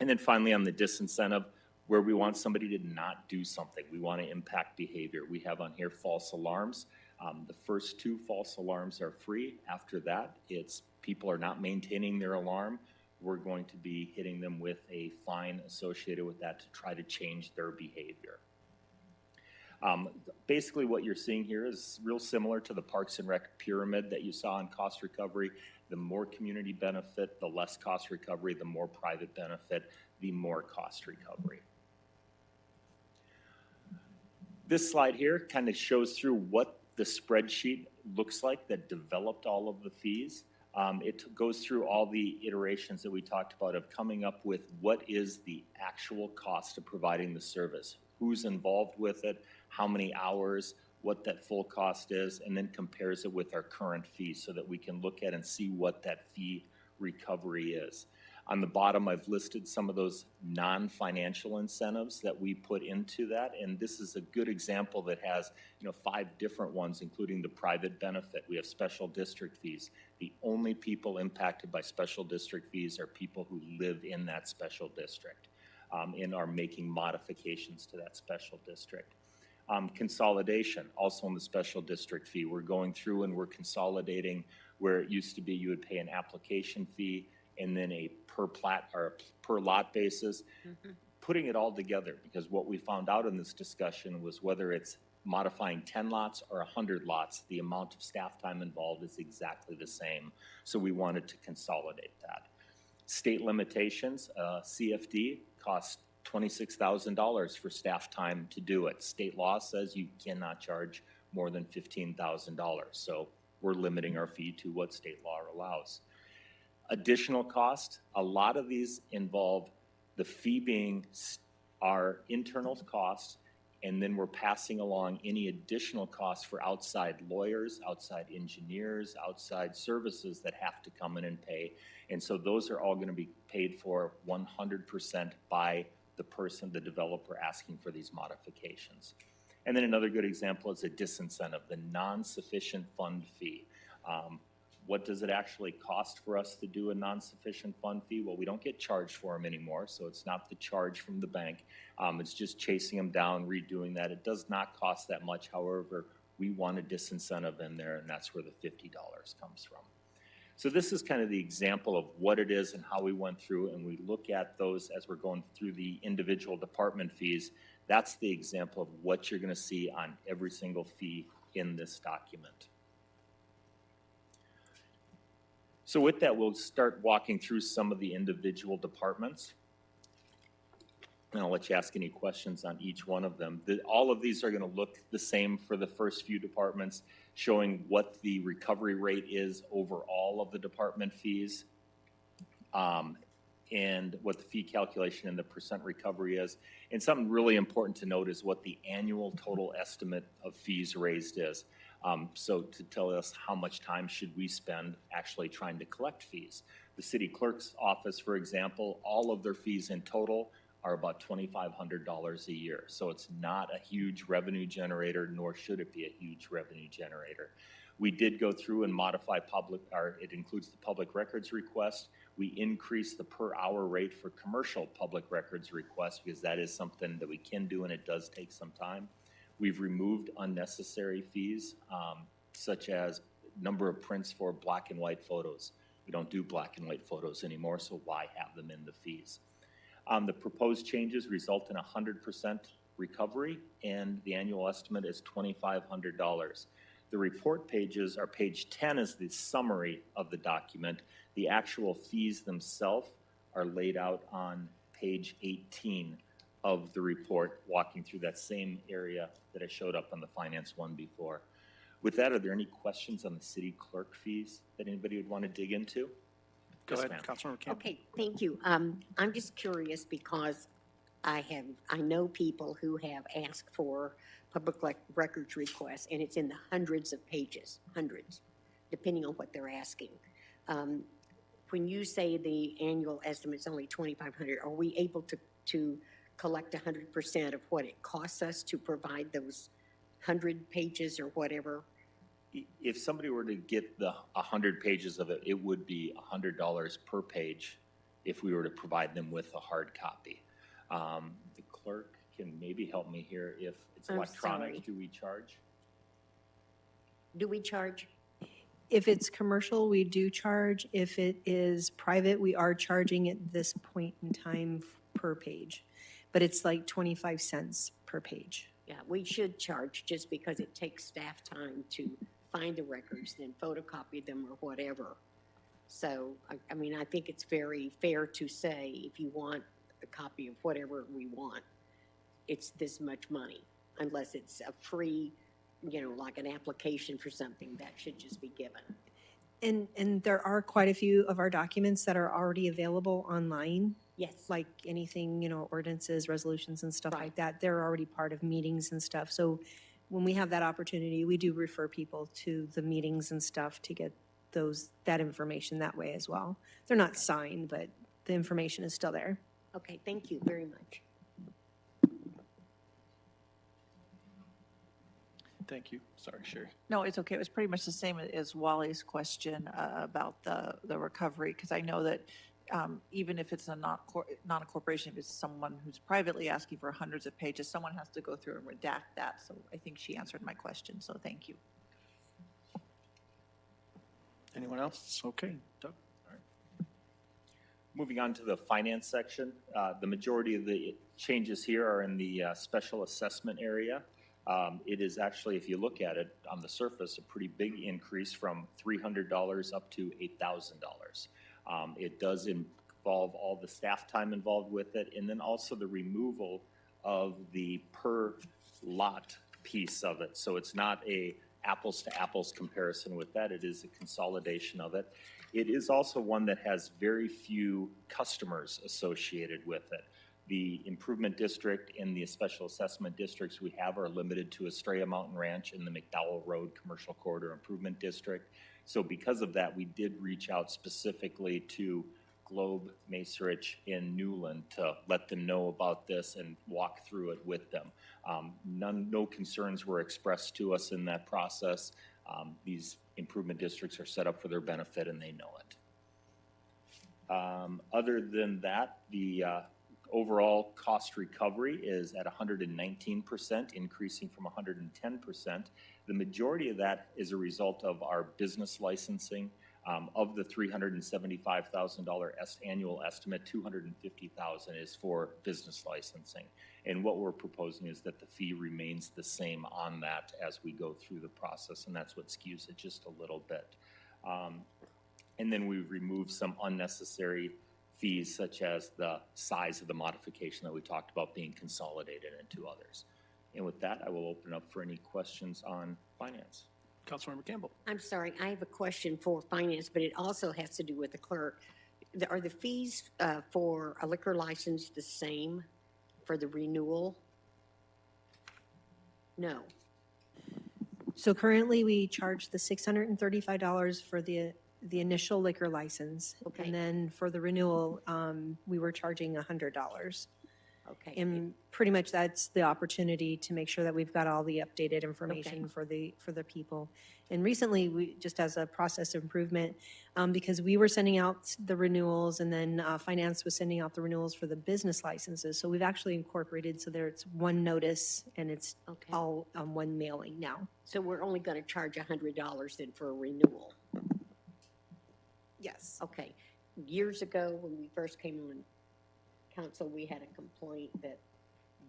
And then finally on the disincentive, where we want somebody to not do something. We want to impact behavior. We have on here false alarms. The first 2 false alarms are free. After that, it's people are not maintaining their alarm. We're going to be hitting them with a fine associated with that to try to change their behavior. Basically what you're seeing here is real similar to the Parks and Rec pyramid that you saw in cost recovery. The more community benefit, the less cost recovery, the more private benefit, the more cost recovery. This slide here kind of shows through what the spreadsheet looks like that developed all of the fees. It goes through all the iterations that we talked about of coming up with what is the actual cost of providing the service, who's involved with it, how many hours, what that full cost is, and then compares it with our current fees so that we can look at and see what that fee recovery is. On the bottom, I've listed some of those non-financial incentives that we put into that, and this is a good example that has 5 different ones, including the private benefit. We have special district fees. The only people impacted by special district fees are people who live in that special district and are making modifications to that special district. Consolidation, also in the special district fee. We're going through and we're consolidating where it used to be you would pay an application fee and then a per plat or per lot basis, putting it all together, because what we found out in this discussion was whether it's modifying 10 lots or 100 lots, the amount of staff time involved is exactly the same. So we wanted to consolidate that. State limitations, CFD costs $26,000 for staff time to do it. State law says you cannot charge more than $15,000. So we're limiting our fee to what state law allows. Additional cost, a lot of these involve the fee being our internal costs, and then we're passing along any additional costs for outside lawyers, outside engineers, outside services that have to come in and pay. And so those are all going to be paid for 100% by the person, the developer asking for these modifications. And then another good example is a disincentive, the non-sufficient fund fee. What does it actually cost for us to do a non-sufficient fund fee? Well, we don't get charged for them anymore, so it's not the charge from the bank. It's just chasing them down, redoing that. It does not cost that much. However, we want a disincentive in there, and that's where the $50 comes from. So this is kind of the example of what it is and how we went through, and we look at those as we're going through the individual department fees. That's the example of what you're going to see on every single fee in this document. So with that, we'll start walking through some of the individual departments. And I'll let you ask any questions on each one of them. All of these are going to look the same for the first few departments, showing what the recovery rate is over all of the department fees, and what the fee calculation and the percent recovery is. And something really important to note is what the annual total estimate of fees raised is. So to tell us how much time should we spend actually trying to collect fees. The city clerk's office, for example, all of their fees in total are about $2,500 a year. So it's not a huge revenue generator, nor should it be a huge revenue generator. We did go through and modify it includes the public records request. We increased the per hour rate for commercial public records requests because that is something that we can do and it does take some time. We've removed unnecessary fees, such as number of prints for black and white photos. We don't do black and white photos anymore, so why have them in the fees? The proposed changes result in 100% recovery, and the annual estimate is $2,500. The report pages are page 10 is the summary of the document. The actual fees themselves are laid out on page 18 of the report, walking through that same area that I showed up on the finance one before. With that, are there any questions on the city clerk fees that anybody would want to dig into? Go Yes, ahead, ma'am. Councilmember Campbell. Okay, thank you. I'm just curious because I know people who have asked for public records requests, and it's in the hundreds of pages, hundreds, depending on what they're asking. When you say the annual estimate's only 2,500, are we able to collect 100% of what it costs us to provide those 100 pages or whatever? If somebody were to get the 100 pages of it, it would be $100 per page if we were to provide them with a hard copy. The clerk can maybe help me here. If it's I'm electronic, sorry. do we charge? Do we charge? If it's commercial, we do charge. If it is private, we are charging at this point in time per page. But it's like 25 cents per page. Yeah, we should charge just because it takes staff time to find the records, then photocopy them or whatever. So, I mean, I think it's very fair to say if you want a copy of whatever we want, it's this much money, unless it's a free, like an application for something that should just be given. And there are quite a few of our documents that are already available online, Yes. like anything, ordinances, resolutions and stuff Right. like that. They're already part of meetings and stuff. So when we have that opportunity, we do refer people to the meetings and stuff to get that information that way as well. They're not signed, but the information is still there. Okay, thank you very much. Thank you. Sorry, Sherry. No, it's okay. It was pretty much the same as Wally's question about the recovery, because I know that even if it's not a corporation, if it's someone who's privately asking for hundreds of pages, someone has to go through and redact that. So I think she answered my question, so thank you. Anyone else? Okay, Doug. Moving on to the finance section, the majority of the changes here are in the special assessment area. It is actually, if you look at it on the surface, a pretty big increase from $300 up to $8,000. It does involve all the staff time involved with it, and then also the removal of the per lot piece of it. So it's not a apples to apples comparison with that. It is a consolidation of it. It is also one that has very few customers associated with it. The improvement district and the special assessment districts we have are limited to Estrella Mountain Ranch and the McDowell Road Commercial Corridor Improvement District. So because of that, we did reach out specifically to Globe, Macerich, and Newland to let them know about this and walk through it with them. No concerns were expressed to us in that process. These improvement districts are set up for their benefit and they know it. Other than that, the overall cost recovery is at 119%, increasing from 110%. The majority of that is a result of our business licensing. Of the $375,000 annual estimate, $250,000 is for business licensing. And what we're proposing is that the fee remains the same on that as we go through the process, and that's what skews it just a little bit. And then we've removed some unnecessary fees, such as the size of the modification that we talked about being consolidated into others. And with that, I will open up for any questions on finance. Councilmember Campbell. I'm sorry, I have a question for finance, but it also has to do with the clerk. Are the fees for a liquor license the same for the renewal? No. So currently, we charge the $635 for the initial liquor license. Okay. And then for the renewal, we were charging $100. Okay. And pretty much that's the opportunity to make sure that we've got all the updated information for the people. And recently, we, just as a process improvement, because we were sending out the renewals and then finance was sending out the renewals for the business licenses. So we've actually incorporated, so there's one notice and it's Okay. all one mailing now. So we're only going to charge $100 then for a renewal? Yes. Okay. Years ago, when we first came on council, we had a complaint that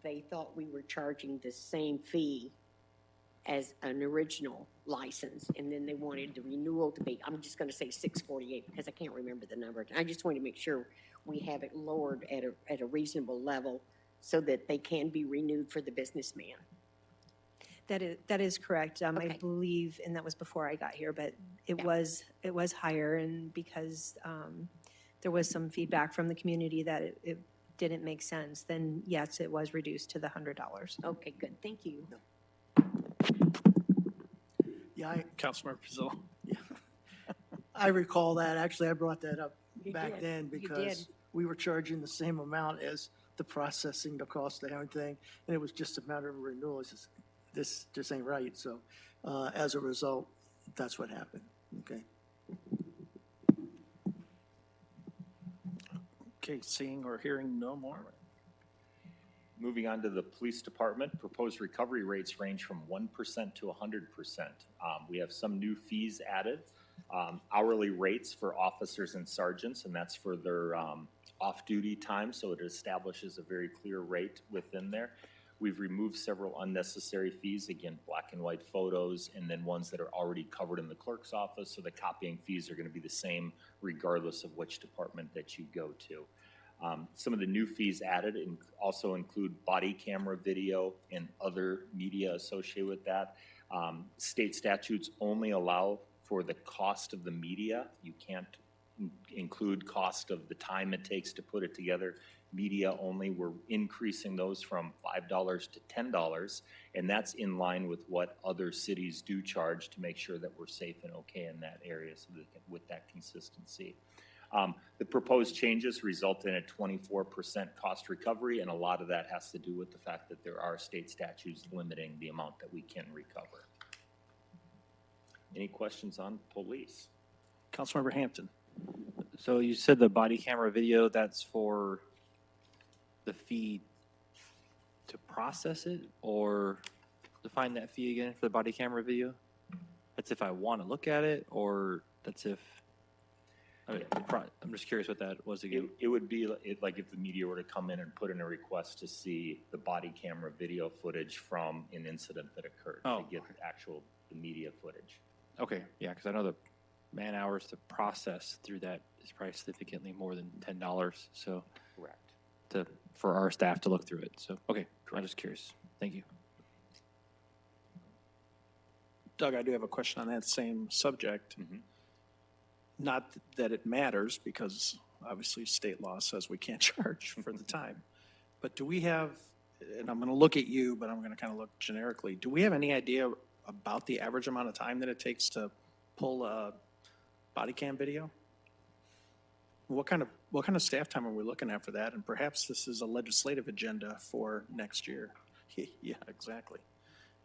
they thought we were charging the same fee as an original license, and then they wanted the renewal to be, I'm just gonna say $648 because I can't remember the number. I just want to make sure we have it lowered at a reasonable level so that they can be renewed for the businessman. That is correct. I Okay. believe, and that was before I got here, but it Yeah. was higher, and because there was some feedback from the community that it didn't make sense, then yes, it was reduced to the $100. Okay, good, thank you. Yeah, Councilmember Pizzolo. I recall that. Actually, I brought that up You back did. then You because did. we were charging the same amount as the processing, the cost of everything, and it was just a matter of renewal. It's just, this just ain't right. So, as a result, that's what happened. Okay. Okay, seeing or hearing no more. Moving on to the police department, proposed recovery rates range from 1% to 100%. We have some new fees added, hourly rates for officers and sergeants, and that's for their off-duty time, so it establishes a very clear rate within there. We've removed several unnecessary fees, again, black and white photos, and then ones that are already covered in the clerk's office, so the copying fees are going to be the same regardless of which department that you go to. Some of the new fees added also include body camera video and other media associated with that. State statutes only allow for the cost of the media. You can't include cost of the time it takes to put it together. Media only, we're increasing those from $5 to $10, and that's in line with what other cities do charge to make sure that we're safe and okay in that area, so that with that consistency. The proposed changes result in a 24% cost recovery, and a lot of that has to do with the fact that there are state statutes limiting the amount that we can recover. Any questions on police? Councilmember Hampton. So you said the body camera video, that's for the fee to process it, or define that fee again for the body camera video? That's if I want to look at it, or that's if, I mean, I'm just curious what that was again. It would be like if the media were to come in and put in a request to see the body camera video footage from an incident that occurred, Oh, to get the media footage. Okay, yeah, because I know the man hours to process through that is probably significantly more than $10, so Correct. for our staff to look through it, so, okay, I'm just curious. Thank you. Doug, I do have a question on that same subject. Mhm. Not that it matters, because obviously state law says we can't charge for the time. But do we have, and I'm going to look at you, but I'm going to kind of look generically, do we have any idea about the average amount of time that it takes to pull a body cam video? What kind of staff time are we looking at for that? And perhaps this is a legislative agenda for next year. Yeah, exactly.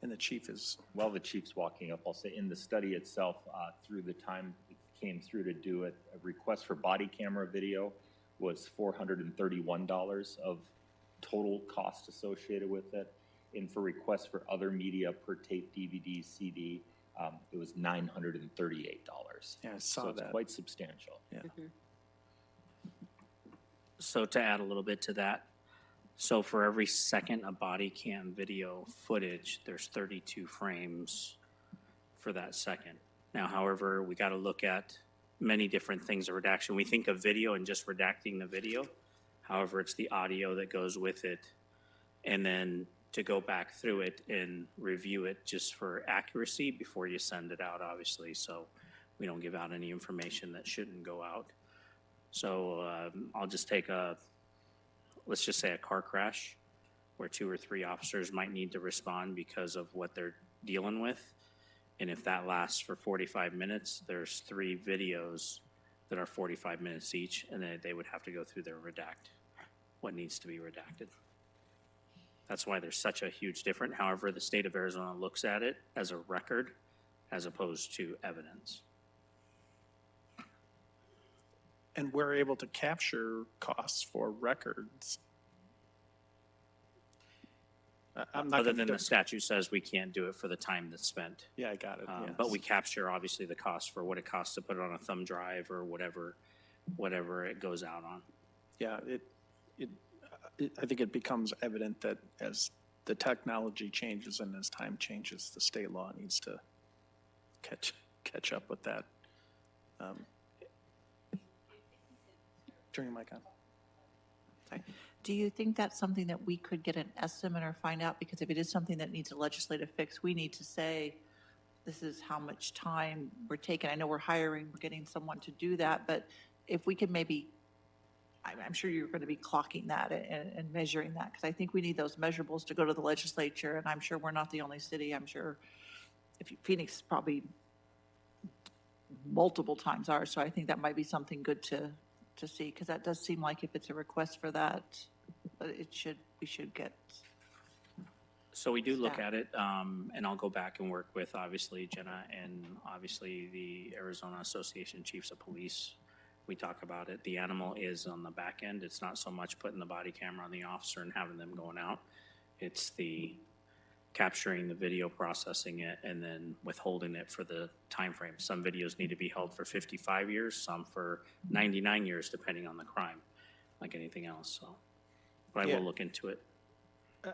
And the chief is, While the chief's walking up, I'll say in the study itself, through the time it came through to do it, a request for body camera video was $431 of total cost associated with it. And for requests for other media per tape, DVD, CD, it was $938. yeah, I saw So it's that. quite substantial. Yeah. So to add a little bit to that, so for every second of body cam video footage, there's 32 frames for that second. Now, however, we got to look at many different things of redaction. We think of video and just redacting the video. However, it's the audio that goes with it. And then to go back through it and review it just for accuracy before you send it out, obviously. So we don't give out any information that shouldn't go out. So I'll just take let's just say a car crash where 2 or 3 officers might need to respond because of what they're dealing with. And if that lasts for 45 minutes, there's 3 videos that are 45 minutes each, and then they would have to go through their what needs to be redacted. That's why there's such a huge difference. However, the state of Arizona looks at it as a record as opposed to evidence. And we're able to capture costs for records. I'm not Other gonna than the statute says we can't do it for the time that's spent. Yeah, I got it. But yes. we capture obviously the cost for what it costs to put it on a thumb drive or whatever it goes out on. Yeah, I think it becomes evident that as the technology changes and as time changes, the state law needs to catch up with that. Turn your mic on. Sorry. Do you think that's something that we could get an estimate or find out? Because if it is something that needs a legislative fix, we need to say, this is how much time we're taking. I know we're hiring, we're getting someone to do that, but if we could maybe, I'm sure you're going to be clocking that and measuring that, because I think we need those measurables to go to the legislature, and I'm sure we're not the only city. I'm sure Phoenix probably multiple times are, so I think that might be something good to see, because that does seem like if it's a request for that, we should get. So we do look Staff. at it, and I'll go back and work with, obviously, Jenna and obviously the Arizona Association of Chiefs of Police. We talk about it. The animal is on the back end. It's not so much putting the body camera on the officer and having them going out. It's the capturing the video, processing it, and then withholding it for the time frame. Some videos need to be held for 55 years, some for 99 years, depending on the crime, like anything else, so. But I Yeah. will look into it.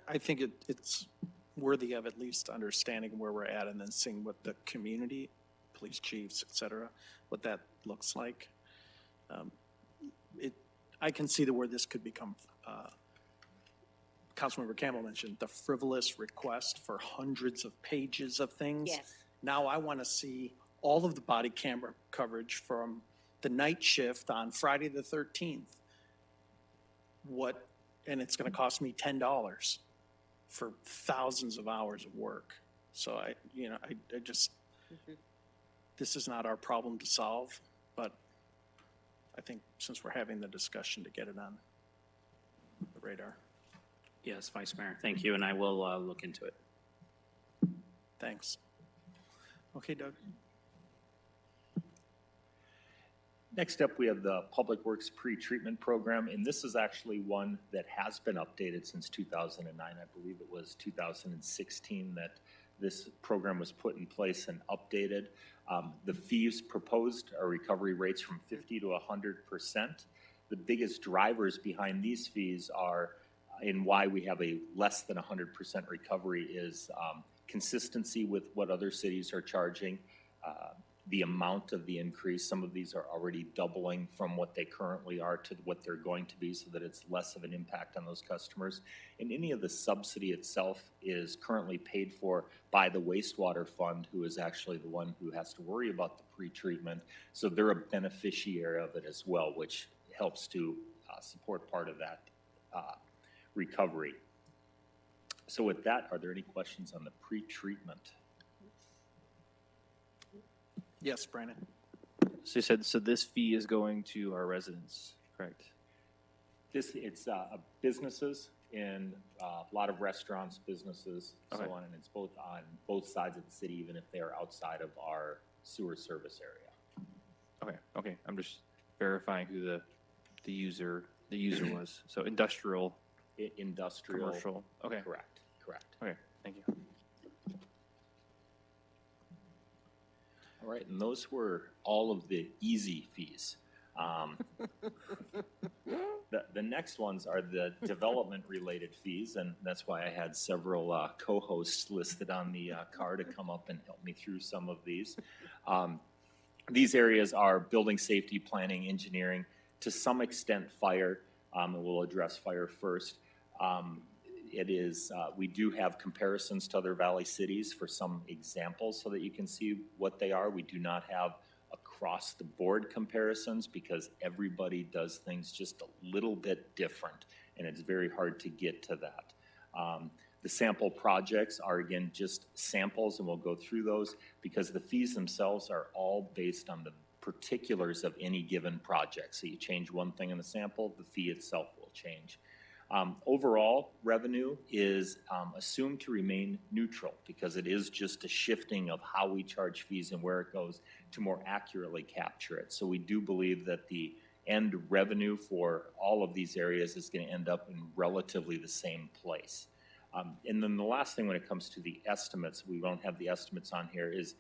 I think it's worthy of at least understanding where we're at and then seeing what the community, police chiefs, et cetera, what that looks like. I can see where this could become, Councilmember Campbell mentioned, the frivolous request for hundreds of pages of things. Yes. Now I want to see all of the body camera coverage from the night shift on Friday the 13th. And it's going to cost me $10 for thousands of hours of work. So I just, this is not our problem to solve, but I think since we're having the discussion, to get it on the radar. Yes, Vice Mayor, thank you, and I will look into it. Thanks. Okay, Doug. Next up, we have the Public Works Pre-Treatment Program, and this is actually one that has been updated since 2009. I believe it was 2016 that this program was put in place and updated. The fees proposed are recovery rates from 50 to 100%. The biggest drivers behind these fees are, and why we have a less than 100% recovery, is consistency with what other cities are charging, the amount of the increase. Some of these are already doubling from what they currently are to what they're going to be, so that it's less of an impact on those customers. And any of the subsidy itself is currently paid for by the wastewater fund, who is actually the one who has to worry about the pre-treatment. So they're a beneficiary of it as well, which helps to support part of that recovery. So with that, are there any questions on the pre-treatment? Yes, Brandon. So you said, so this fee is going to our residents, correct? It's businesses and a lot of restaurants, businesses, Okay. so on, and it's both on both sides of the city, even if they are outside of our sewer service area. Okay, I'm just verifying who the user was. So industrial, Industrial. commercial, okay, Correct. okay, thank you. All right, and those were all of the easy fees. The next ones are the development-related fees, and that's why I had several co-hosts listed on the card to come up and help me through some of these. These areas are building safety, planning, engineering, to some extent fire, and we'll address fire first. We do have comparisons to other valley cities for some examples so that you can see what they are. We do not have across-the-board comparisons because everybody does things just a little bit different, and it's very hard to get to that. The sample projects are, again, just samples, and we'll go through those because the fees themselves are all based on the particulars of any given project. So you change one thing in the sample, the fee itself will change. Overall, revenue is assumed to remain neutral because it is just a shifting of how we charge fees and where it goes to more accurately capture it. So we do believe that the end revenue for all of these areas is going to end up in relatively the same place. And then the last thing when it comes to the estimates, we don't have the estimates on here, is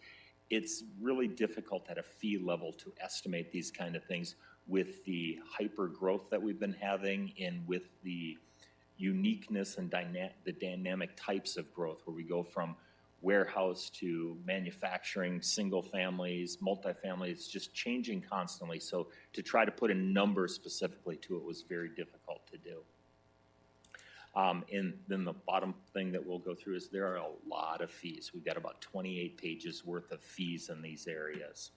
it's really difficult at a fee level to estimate these kind of things with the hyper growth that we've been having and with the uniqueness and the dynamic types of growth, where we go from warehouse to manufacturing, single families, multifamily. It's just changing constantly. So to try to put a number specifically to it was very difficult to do. And then the bottom thing that we'll go through is there are a lot of fees. We've got about 28 pages worth of fees in these areas.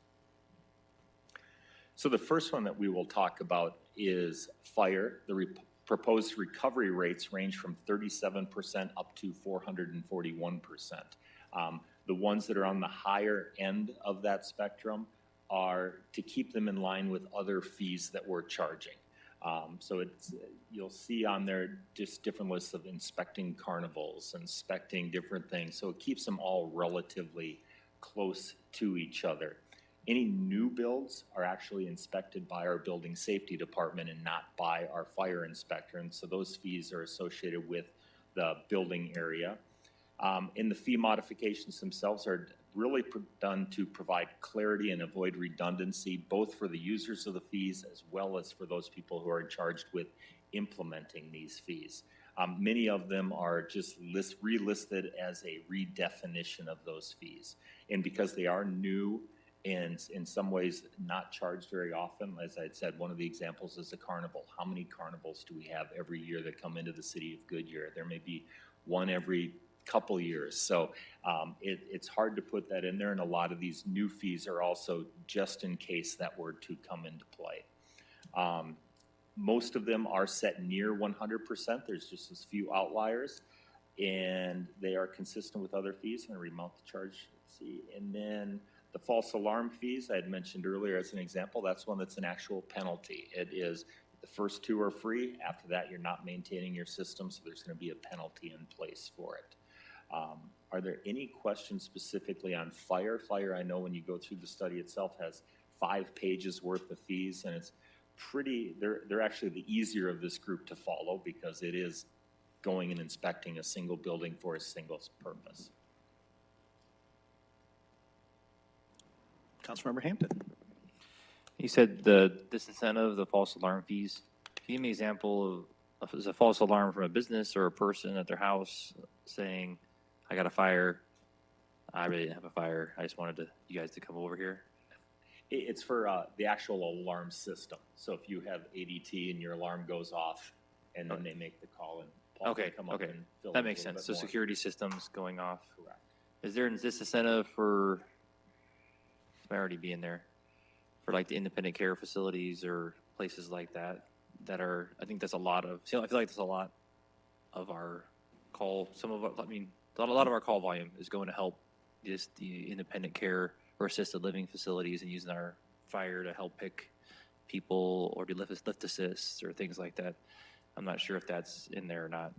So the first one that we will talk about is fire. The proposed recovery rates range from 37% up to 441%. The ones that are on the higher end of that spectrum are to keep them in line with other fees that we're charging. So you'll see on there just different lists of inspecting carnivals, inspecting different things. So it keeps them all relatively close to each other. Any new builds are actually inspected by our building safety department and not by our fire inspector. And so those fees are associated with the building area. And the fee modifications themselves are really done to provide clarity and avoid redundancy, both for the users of the fees as well as for those people who are charged with implementing these fees. Many of them are just relisted as a redefinition of those fees. And because they are new and in some ways not charged very often, as I had said, one of the examples is a carnival. How many carnivals do we have every year that come into the city of Goodyear? There may be one every couple years. So it's hard to put that in there, and a lot of these new fees are also just in case that were to come into play. Most of them are set near 100%. There's just a few outliers, and they are consistent with other fees and remount the charge. Let's see. And then the false alarm fees I had mentioned earlier as an example, that's one that's an actual penalty. It is the first two are free. After that, you're not maintaining your system, so there's going to be a penalty in place for it. Are there any questions specifically on fire? Fire, I know when you go through the study itself, has 5 pages worth of fees, and it's pretty, they're actually the easier of this group to follow because it is going and inspecting a single building for a single purpose. Councilmember Hampton. You said the disincentive, the false alarm fees. Can you give me an example of is a false alarm from a business or a person at their house saying, I got a fire, I really didn't have a fire, I just wanted you guys to come over here? It's for the actual alarm system. So if you have ADT and your alarm goes off, and then they make the call, and Paul can come up and fill in That a makes little sense. bit So more. security systems going off. Correct. Is there this disincentive for, I already being there, for like the independent care facilities or places like that, that are, I think that's a lot of, I feel like that's a lot of our call, a lot of our call volume is going to help just the independent care or assisted living facilities and using our fire to help pick people or do lift assists or things like that. I'm not sure if that's in there or not,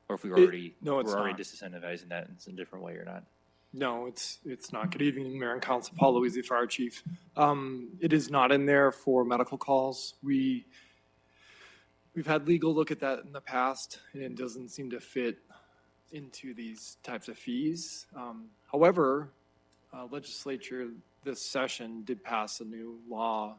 or if we're already disincentivizing that in some different way or not. No, it's not. Good evening, Mayor and Council. Paul Louisi, Fire Chief. It is not in there for medical calls. We've had legal look at that in the past, and it doesn't seem to fit into these types of fees. However, legislature this session did pass a new law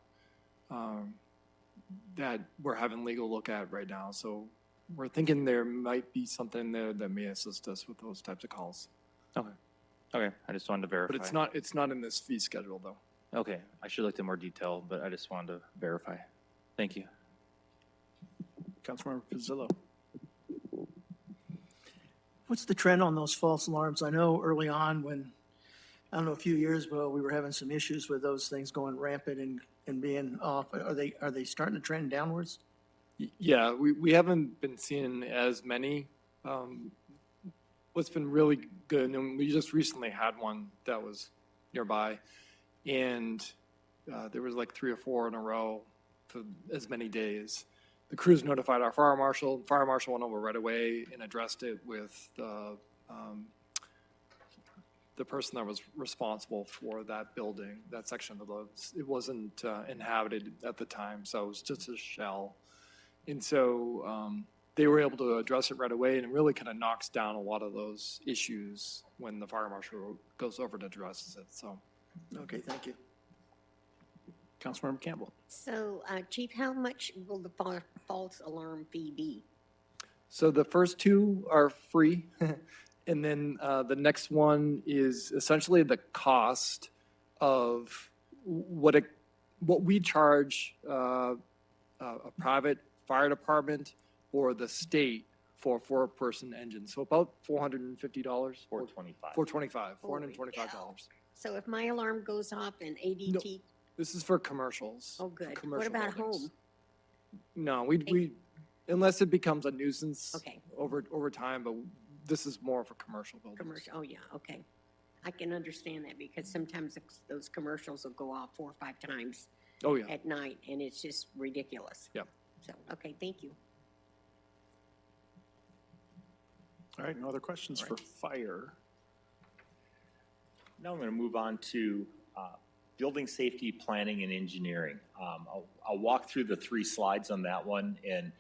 that we're having legal look at right now. So we're thinking there might be something there that may assist us with those types of calls. Okay, I just wanted to verify. But it's not in this fee schedule, though. Okay, I should have looked in more detail, but I just wanted to verify. Thank you. Councilmember Pizzillo. What's the trend on those false alarms? I know early on when, I don't know, a few years ago, we were having some issues with those things going rampant and being off. Are they starting to trend downwards? Yeah, we haven't been seeing as many. What's been really good, and we just recently had one that was nearby, and there was like 3 or 4 in a row for as many days. The crews notified our fire marshal. Fire marshal went over right away and addressed it with the person that was responsible for that building, that section of the, it wasn't inhabited at the time, so it was just a shell. And so they were able to address it right away, and it really kind of knocks down a lot of those issues when the fire marshal goes over and addresses it, so. Okay, thank you. Councilmember Campbell. So, Chief, how much will the false alarm fee be? So the first two are free. And then the next one is essentially the cost of what we charge a private fire department or the state for a four-person engine. So about $450. $425. $425. So if my alarm goes off and ADT, This is for commercials. oh, for good. What commercial about buildings. home? No, we, unless it becomes a nuisance Okay. over time, but this is more for commercial buildings. Commercial, oh, yeah, okay. I can understand that because sometimes those commercials will go off 4 or 5 times Oh, yeah. at night, and it's just ridiculous. Yep. So, okay, thank you. All right, no other questions for fire? Now I'm going to move on to building safety, planning, and engineering. I'll walk through the 3 slides on that one, and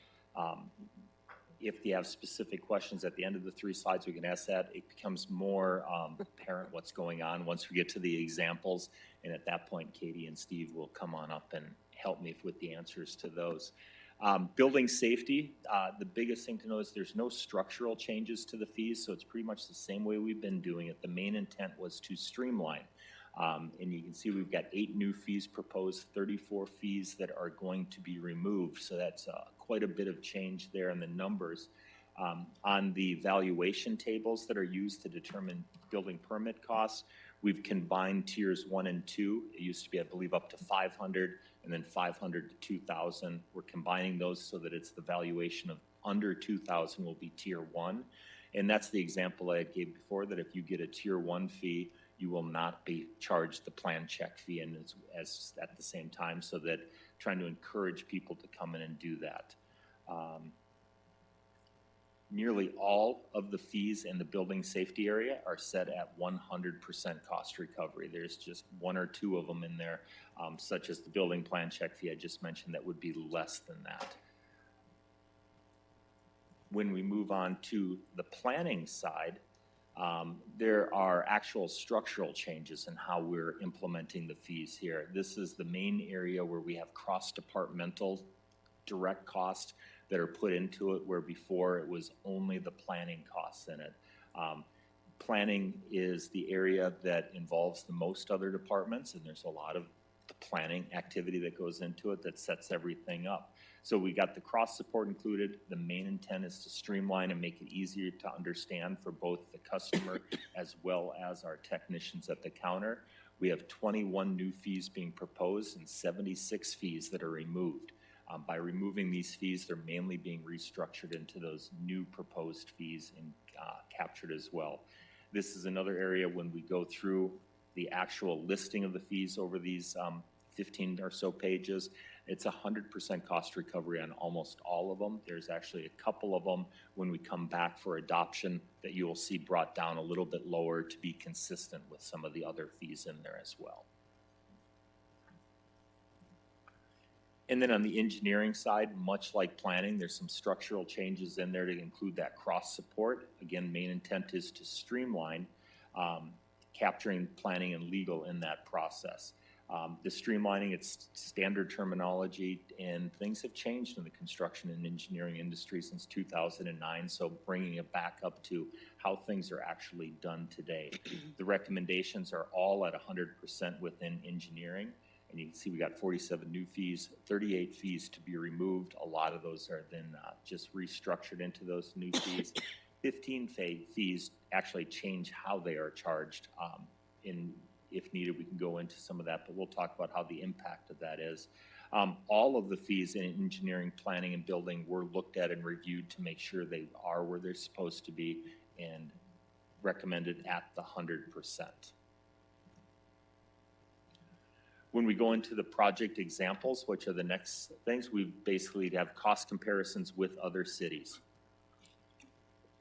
if you have specific questions at the end of the 3 slides, we can ask that. It becomes more apparent what's going on once we get to the examples, and at that point, Katie and Steve will come on up and help me with the answers to those. Building safety, the biggest thing to know is there's no structural changes to the fees, so it's pretty much the same way we've been doing it. The main intent was to streamline. And you can see we've got 8 new fees proposed, 34 fees that are going to be removed. So that's quite a bit of change there in the numbers. On the valuation tables that are used to determine building permit costs, we've combined tiers 1 and 2. It used to be, I believe, up to 500 and then 500 to 2,000. We're combining those so that it's the valuation of under 2,000 will be tier 1. And that's the example I gave before, that if you get a tier 1 fee, you will not be charged the plan check fee and as at the same time, so that trying to encourage people to come in and do that. Nearly all of the fees in the building safety area are set at 100% cost recovery. There's just 1 or 2 of them in there, such as the building plan check fee I just mentioned, that would be less than that. When we move on to the planning side, there are actual structural changes in how we're implementing the fees here. This is the main area where we have cross-departmental direct costs that are put into it, where before it was only the planning costs in it. Planning is the area that involves the most other departments, and there's a lot of the planning activity that goes into it that sets everything up. So we got the cross support included. The main intent is to streamline and make it easier to understand for both the customer as well as our technicians at the counter. We have 21 new fees being proposed and 76 fees that are removed. By removing these fees, they're mainly being restructured into those new proposed fees and captured as well. This is another area when we go through the actual listing of the fees over these 15 or so pages. It's 100% cost recovery on almost all of them. There's actually a couple of them when we come back for adoption that you will see brought down a little bit lower to be consistent with some of the other fees in there as well. And then on the engineering side, much like planning, there's some structural changes in there to include that cross support. Again, main intent is to streamline capturing planning and legal in that process. The streamlining, it's standard terminology, and things have changed in the construction and engineering industry since 2009, so bringing it back up to how things are actually done today. The recommendations are all at 100% within engineering, and you can see we got 47 new fees, 38 fees to be removed. A lot of those are then just restructured into those new fees. 15 fees actually change how they are charged. If needed, we can go into some of that, but we'll talk about how the impact of that is. All of the fees in engineering, planning, and building were looked at and reviewed to make sure they are where they're supposed to be and recommended at the 100%. When we go into the project examples, which are the next things, we basically have cost comparisons with other cities.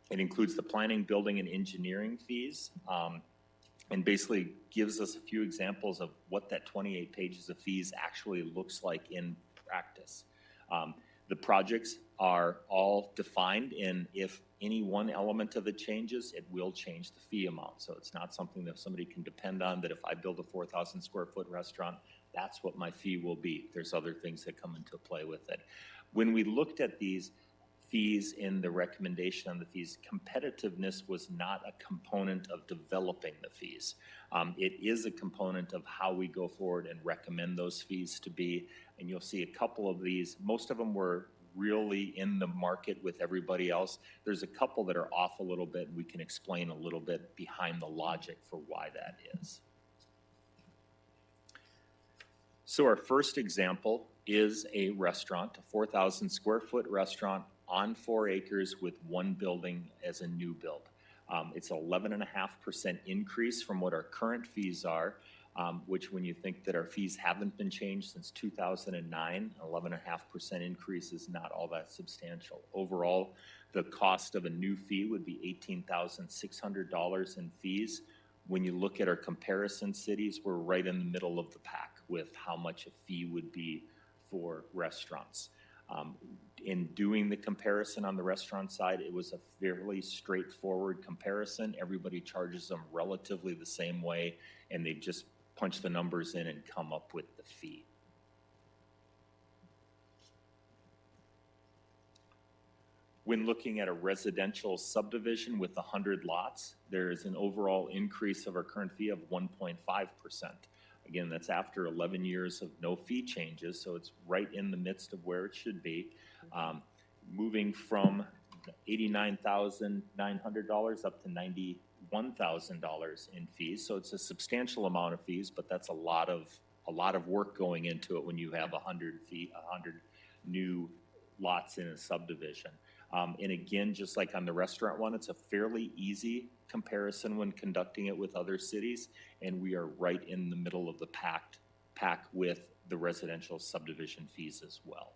It includes the planning, building, and engineering fees, and basically gives us a few examples of what that 28 pages of fees actually looks like in practice. The projects are all defined, and if any one element of it changes, it will change the fee amount. So it's not something that somebody can depend on, that if I build a 4,000 square foot restaurant, that's what my fee will be. There's other things that come into play with it. When we looked at these fees in the recommendation on the fees, competitiveness was not a component of developing the fees. It is a component of how we go forward and recommend those fees to be. And you'll see a couple of these. Most of them were really in the market with everybody else. There's a couple that are off a little bit, and we can explain a little bit behind the logic for why that is. So our first example is a restaurant, a 4,000 square foot restaurant on 4 acres with 1 building as a new build. It's 11.5% increase from what our current fees are, which when you think that our fees haven't been changed since 2009, 11.5% increase is not all that substantial. Overall, the cost of a new fee would be $18,600 in fees. When you look at our comparison cities, we're right in the middle of the pack with how much a fee would be for restaurants. In doing the comparison on the restaurant side, it was a fairly straightforward comparison. Everybody charges them relatively the same way, and they just punch the numbers in and come up with the fee. When looking at a residential subdivision with 100 lots, there is an overall increase of our current fee of 1.5%. Again, that's after 11 years of no fee changes, so it's right in the midst of where it should be. Moving from $89,900 up to $91,000 in fees, so it's a substantial amount of fees, but that's a lot of work going into it when you have 100 new lots in a subdivision. And again, just like on the restaurant one, it's a fairly easy comparison when conducting it with other cities, and we are right in the middle of the pack with the residential subdivision fees as well.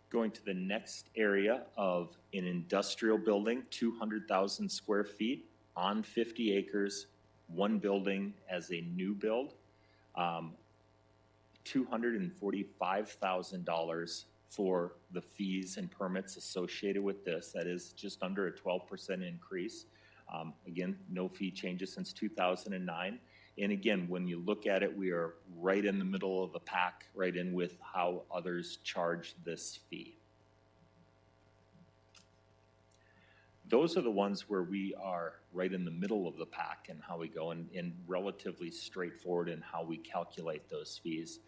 Going to the next area of an industrial building, 200,000 square feet on 50 acres, 1 building as a new build. $245,000 for the fees and permits associated with this. That is just under a 12% increase. Again, no fee changes since 2009. And again, when you look at it, we are right in the middle of the pack, right in with how others charge this fee. Those are the ones where we are right in the middle of the pack and how we go, and relatively straightforward in how we calculate those fees.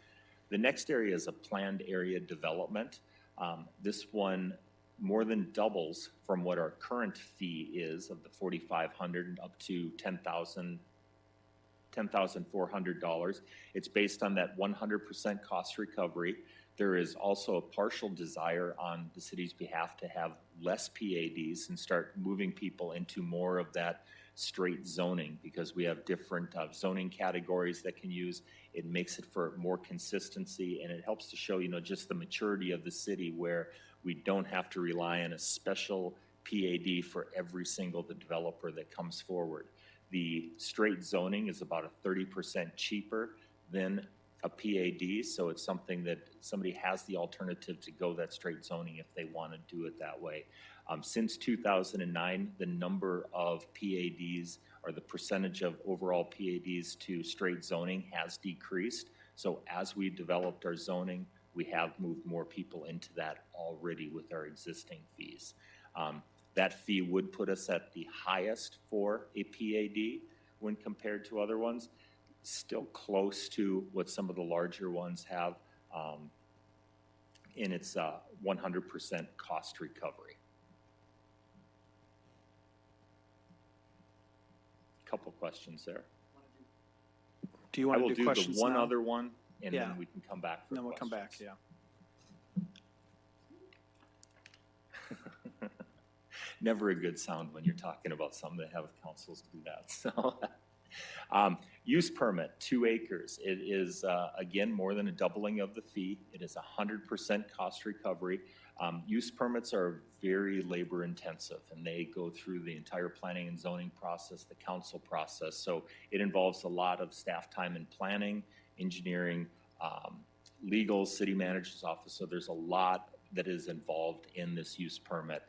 The next area is a planned area development. This one more than doubles from what our current fee is of the $4,500 up to $10,400. It's based on that 100% cost recovery. There is also a partial desire on the city's behalf to have less PADs and start moving people into more of that straight zoning, because we have different zoning categories that can use. It makes it for more consistency, and it helps to show, just the maturity of the city, where we don't have to rely on a special PAD for every single developer that comes forward. The straight zoning is about a 30% cheaper than a PAD, so it's something that somebody has the alternative to go that straight zoning if they want to do it that way. Since 2009, the number of PADs, or the percentage of overall PADs to straight zoning, has decreased. So as we developed our zoning, we have moved more people into that already with our existing fees. That fee would put us at the highest for a PAD when compared to other ones. Still close to what some of the larger ones have, and it's 100% cost recovery. Couple questions there. Do you I want will to do do the questions one now? other one, and Yeah. then we can come back for Then we'll come back, questions. yeah. Never a good sound when you're talking about some that have councils do that. So, use permit, 2 acres. It is, again, more than a doubling of the fee. It is 100% cost recovery. Use permits are very labor intensive, and they go through the entire planning and zoning process, the council process. So it involves a lot of staff time in planning, engineering, legal, city manager's office. So there's a lot that is involved in this use permit.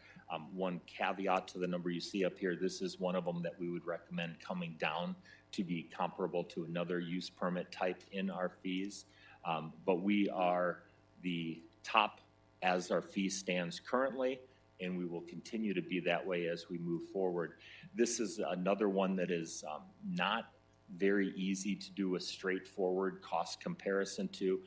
One caveat to the number you see up here, this is one of them that we would recommend coming down to be comparable to another use permit type in our fees. But we are the top as our fee stands currently, and we will continue to be that way as we move forward. This is another one that is not very easy to do a straightforward cost comparison to.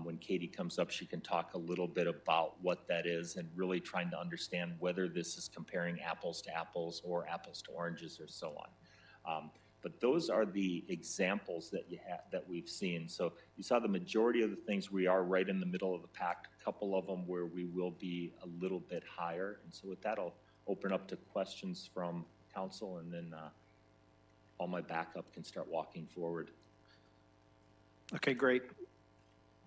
When Katie comes up, she can talk a little bit about what that is and really trying to understand whether this is comparing apples to apples or apples to oranges or so on. But those are the examples that that we've seen. So you saw the majority of the things we are right in the middle of the pack. A couple of them where we will be a little bit higher. And so with that, I'll open up to questions from council, and then all my backup can start walking forward. Okay, great.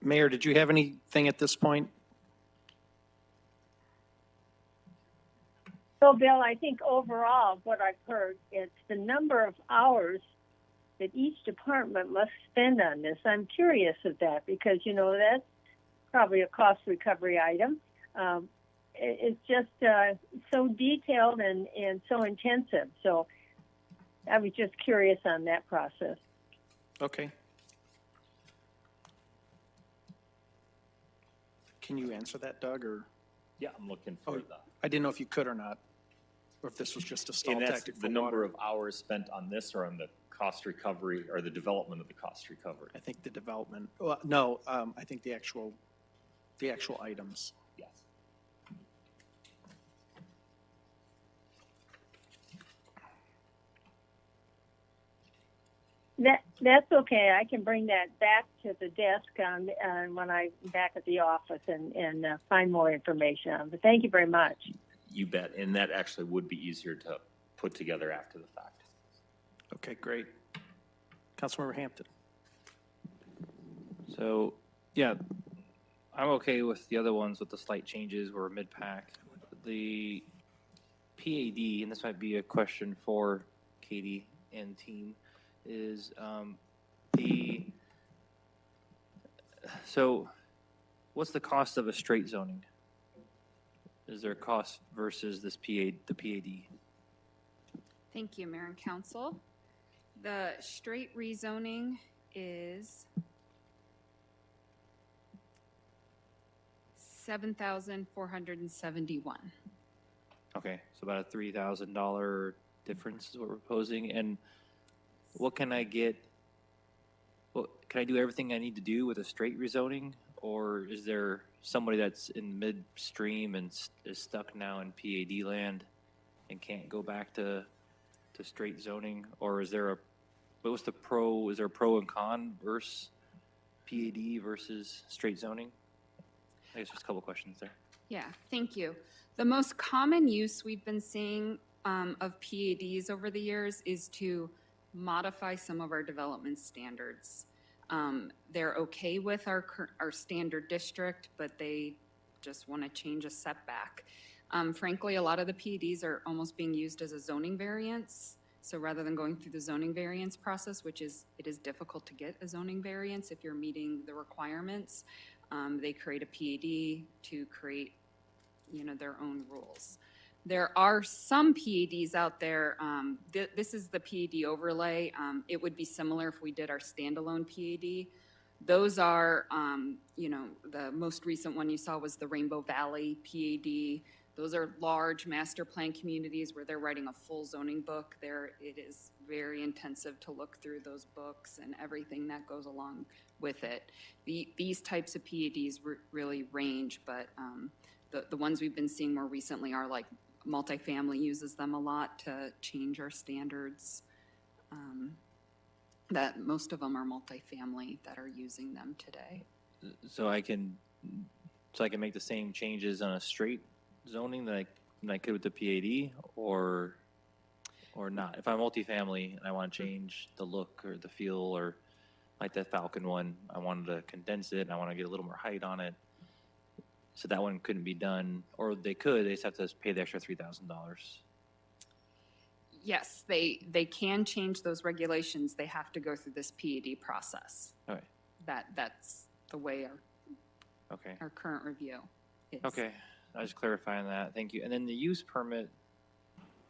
Mayor, did you have anything at this point? So, Bill, I think overall, what I've heard, it's the number of hours that each department must spend on this. I'm curious of that because, you know, that's probably a cost recovery item. It's just so detailed and so intensive. So I was just curious on that process. Okay. Can you answer that, Doug, or? Yeah, I'm looking for the. I didn't know if you could or not, or if this was just a stall And that's tactic for the number water. of hours spent on this or on the cost recovery or the development of the cost recovery? I think the development, well, no, I think the actual items. Yes. That's okay. I can bring that back to the desk when I'm back at the office and find more information on. But thank you very much. You bet. And that actually would be easier to put together after the fact. Okay, great. Councilmember Hampton. So, yeah, I'm okay with the other ones with the slight changes. We're mid-pack. The PAD, and this might be a question for Katie and team, is so what's the cost of a straight zoning? Is there a cost versus the PAD? Thank you, Mayor and Council. The straight rezoning is $7,471. Okay, so about a $3,000 difference is what we're proposing. And what can I get? Well, can I do everything I need to do with a straight rezoning? Or is there somebody that's in midstream and is stuck now in PAD land and can't go back to straight zoning? Or is there is there a pro and con versus PAD versus straight zoning? I guess just a couple questions there. Yeah, thank you. The most common use we've been seeing of PADs over the years is to modify some of our development standards. They're okay with our standard district, but they just want to change a setback. Frankly, a lot of the PADs are almost being used as a zoning variance. So rather than going through the zoning variance process, it is difficult to get a zoning variance if you're meeting the requirements, they create a PAD to create, their own rules. There are some PADs out there. This is the PAD overlay. It would be similar if we did our standalone PAD. Those are, the most recent one you saw was the Rainbow Valley PAD. Those are large master plan communities where they're writing a full zoning book. It is very intensive to look through those books and everything that goes along with it. These types of PADs really range, but the ones we've been seeing more recently are like multifamily uses them a lot to change our standards. That most of them are multifamily that are using them today. So I can make the same changes on a straight zoning that I could with the PAD, or not? If I'm multifamily and I want to change the look or the feel, or like that Falcon one, I wanted to condense it and I want to get a little more height on it. So that one couldn't be done, or they could. They just have to pay the extra $3,000. Yes, they can change those regulations. They have to go through this PAD process. Okay. That's the way our current review is. Okay. I was clarifying that. Thank you. And then the use permit.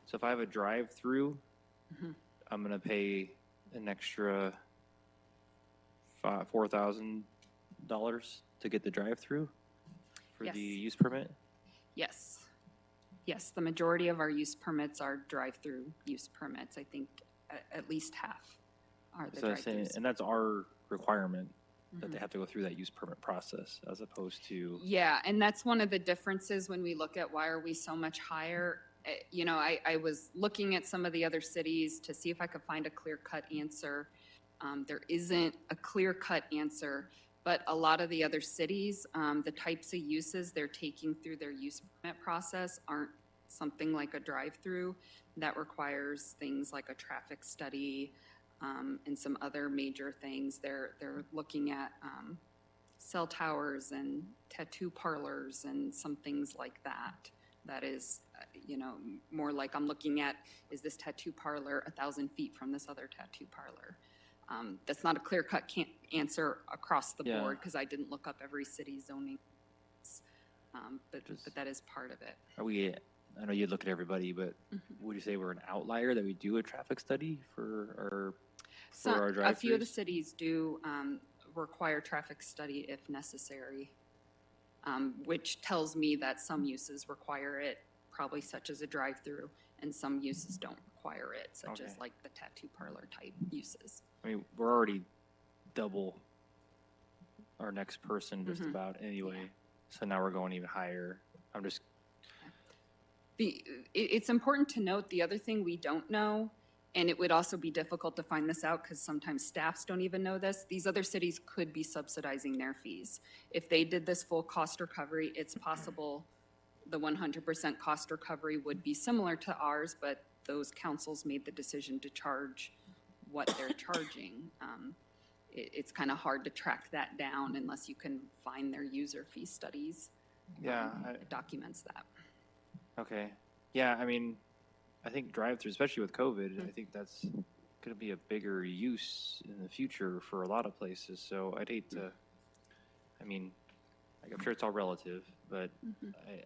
So if I have a drive-through, I'm going to pay an extra $4,000 to get the drive-through. for Yes. the use permit? Yes. Yes, the majority of our use permits are drive-through use permits. I think at least half are the So I'm saying, drive-throughs. and that's our requirement, that they Mhm. have to go through that use permit process as opposed to, Yeah, and that's one of the differences when we look at why are we so much higher. You know, I was looking at some of the other cities to see if I could find a clear-cut answer. There isn't a clear-cut answer, but a lot of the other cities, the types of uses they're taking through their use permit process aren't something like a drive-through that requires things like a traffic study, and some other major things. They're looking at cell towers and tattoo parlors and some things like that. That is, you know, more like I'm looking at, is this tattoo parlor 1,000 feet from this other tattoo parlor? That's not a clear-cut answer across the Yeah. board because I didn't look up every city zoning. But that is part of it. are we, I know you look at everybody, but would you say we're an outlier that we do a traffic study for So our a few of the drive-throughs? cities do require traffic study if necessary, which tells me that some uses require it, probably such as a drive-through, and some uses don't require it, such as Okay. like the tattoo parlor type uses. I mean, we're already double our next person just about anyway, so now we're going even higher. I'm just, It's important to note, the other thing we don't know, and it would also be difficult to find this out because sometimes staffs don't even know this, these other cities could be subsidizing their fees. If they did this full cost recovery, it's possible the 100% cost recovery would be similar to ours, but those councils made the decision to charge what they're charging. It's kind of hard to track that down unless you can find their user fee studies. Yeah, It documents that. okay. Yeah, I mean, I think drive-through, especially with COVID, I think that's gonna be a bigger use in the future for a lot of places, so I'd hate to, I mean, like, I'm sure it's all relative, but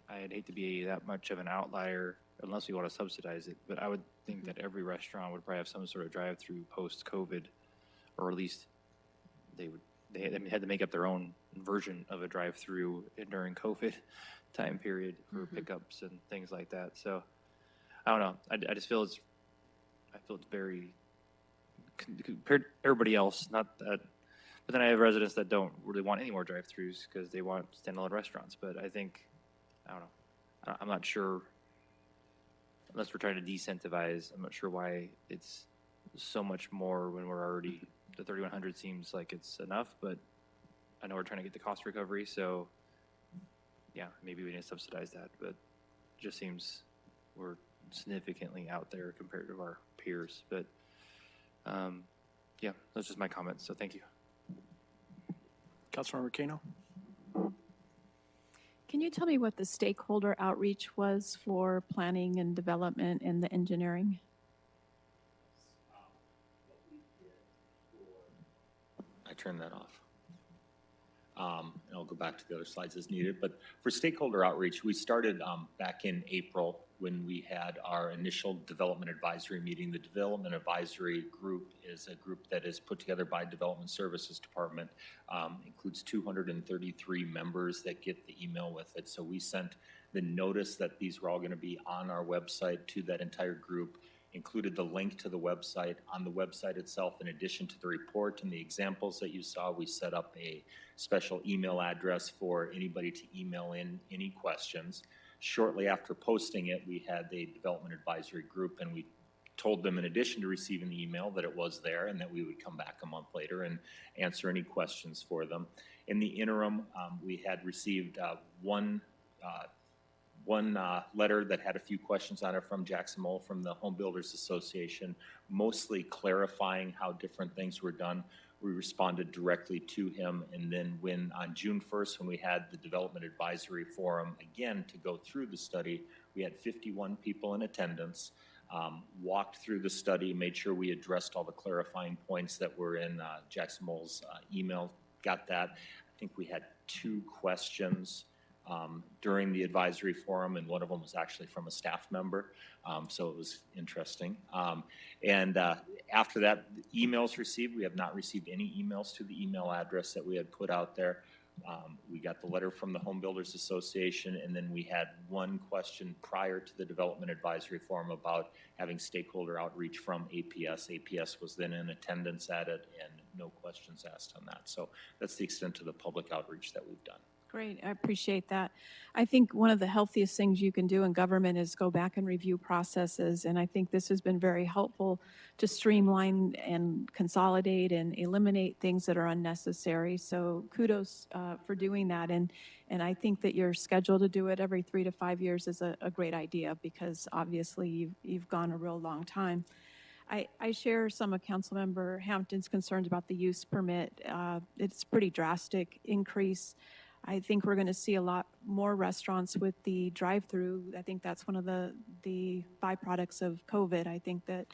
I'd hate to be that much of an outlier unless we want to subsidize it, but I would think that every restaurant would probably have some sort of drive-through post-COVID, or at least they had to make up their own version of a drive-through during COVID time period for pickups and things like that. So I don't know. I just feel it's very compared to everybody else. Not that, but then I have residents that don't really want any more drive-throughs because they want standalone restaurants. But I think I don't know. I'm not sure. Unless we're trying to decentivize, I'm not sure why it's so much more when we're already, the 3,100 seems like it's enough, but I know we're trying to get the cost recovery, so yeah, maybe we need to subsidize that, but it just seems we're significantly out there compared to our peers, but yeah, that's just my comments, so thank you. Councilmember Kano? Can you tell me what the stakeholder outreach was for planning and development and the engineering? I turned that off. And I'll go back to the other slides as needed. But for stakeholder outreach, we started back in April when we had our initial development advisory meeting. The development advisory group is a group that is put together by Development Services Department. Includes 233 members that get the email with it. So we sent the notice that these were all going to be on our website to that entire group, included the link to the website. On the website itself, in addition to the report and the examples that you saw, we set up a special email address for anybody to email in any questions. Shortly after posting it, we had a development advisory group, and we told them, in addition to receiving the email, that it was there and that we would come back a month later and answer any questions for them. In the interim, we had received one letter that had a few questions on it from Jackson Mole from the Home Builders Association, mostly clarifying how different things were done. We responded directly to him, and then when on June 1st, when we had the Development Advisory Forum again to go through the study, we had 51 people in attendance, walked through the study, made sure we addressed all the clarifying points that were in Jackson Mole's email, got that. I think we had 2 questions during the advisory forum, and one of them was actually from a staff member, so it was interesting. And after that, emails received. We have not received any emails to the email address that we had put out there. We got the letter from the Home Builders Association, and then we had one question prior to the Development Advisory Forum about having stakeholder outreach from APS. APS was then in attendance at it, and no questions asked on that. So that's the extent of the public outreach that we've done. Great, I appreciate that. I think one of the healthiest things you can do in government is go back and review processes, and I think this has been very helpful to streamline and consolidate and eliminate things that are unnecessary. So kudos for doing that, and I think that your schedule to do it every 3 to 5 years is a great idea, because obviously you've gone a real long time. I share some of Councilmember Hampton's concerns about the use permit. It's a pretty drastic increase. I think we're going to see a lot more restaurants with the drive-through. I think that's one of the byproducts of COVID. I think that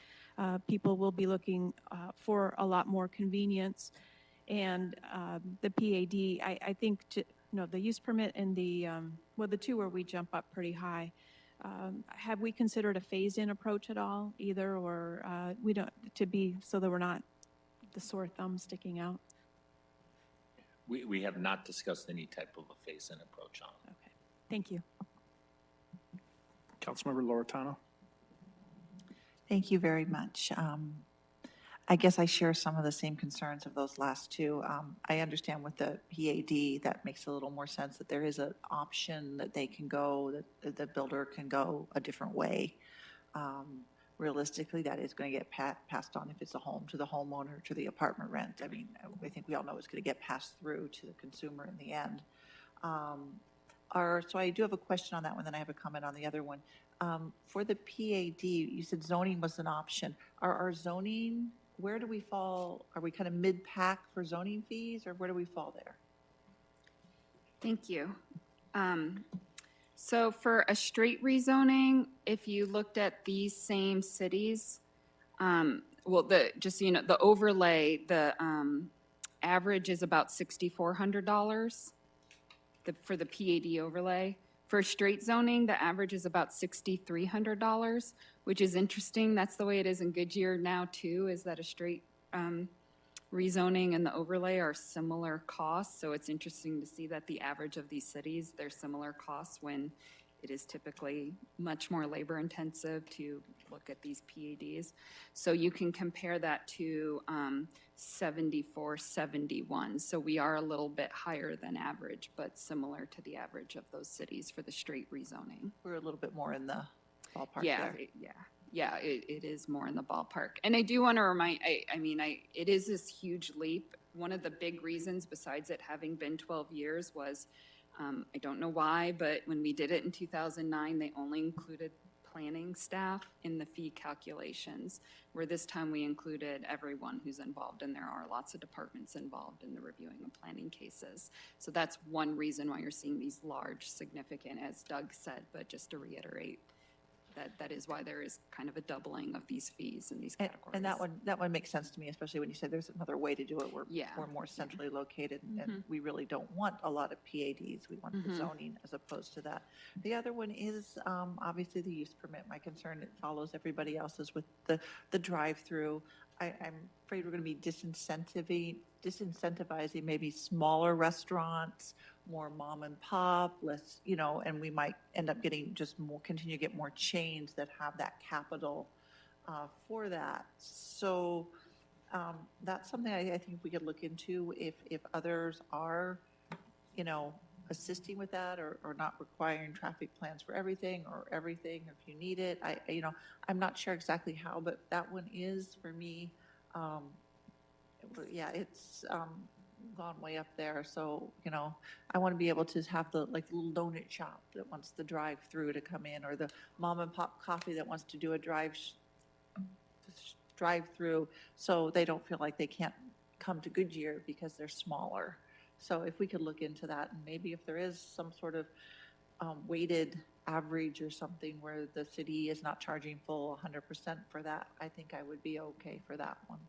people will be looking for a lot more convenience. And the PAD, I think, the use permit and the two where we jump up pretty high. Have we considered a phase-in approach at all either, or we don't, so that we're not the sore thumb sticking out? We have not discussed any type of a phase-in approach on it. Okay, thank you. Councilmember Loretano. Thank you very much. I guess I share some of the same concerns of those last two. I understand with the PAD, that makes a little more sense that there is an option that they can go, that the builder can go a different way. Realistically, that is going to get passed on if it's a home to the homeowner, to the apartment rent. I mean, I think we all know it's going to get passed through to the consumer in the end. So I do have a question on that one, then I have a comment on the other one. For the PAD, you said zoning was an option. Our zoning, where do we fall? Are we kind of mid-pack for zoning fees, or where do we fall there? Thank you. So for a straight rezoning, if you looked at these same cities, the overlay, the average is about $6,400 for the PAD overlay. For straight zoning, the average is about $6,300, which is interesting. That's the way it is in Goodyear now too, is that a straight rezoning and the overlay are similar costs. So it's interesting to see that the average of these cities, they're similar costs when it is typically much more labor intensive to look at these PADs. So you can compare that to 7471. So we are a little bit higher than average, but similar to the average of those cities for the straight rezoning. We're a little bit more in the ballpark Yeah, there. it is more in the ballpark. And I do want to remind, it is this huge leap. One of the big reasons, besides it having been 12 years, was, I don't know why, but when we did it in 2009, they only included planning staff in the fee calculations, where this time we included everyone who's involved, and there are lots of departments involved in the reviewing of planning cases. So that's one reason why you're seeing these large, significant, as Doug said, but just to reiterate, that is why there is kind of a doubling of these fees in these categories. And that one makes sense to me, especially when you said there's another way to do it. We're more centrally located, and we really don't want a lot of PADs. We want the zoning as opposed to that. The other one is obviously the use permit. My concern, it follows everybody else's with the drive-through. I'm afraid we're going to be disincentivizing maybe smaller restaurants, more mom and pop, less, and we might end up getting continue to get more chains that have that capital for that. So that's something I think we could look into if others are, assisting with that or not requiring traffic plans for everything if you need it. I'm not sure exactly how, but that one is for me. It's gone way up there. So, I want to be able to have the little donut shop that wants the drive-through to come in, or the mom and pop coffee that wants to do a drive-through, so they don't feel like they can't come to Goodyear because they're smaller. So if we could look into that, and maybe if there is some sort of weighted average or something where the city is not charging full 100% for that, I think I would be okay for that one.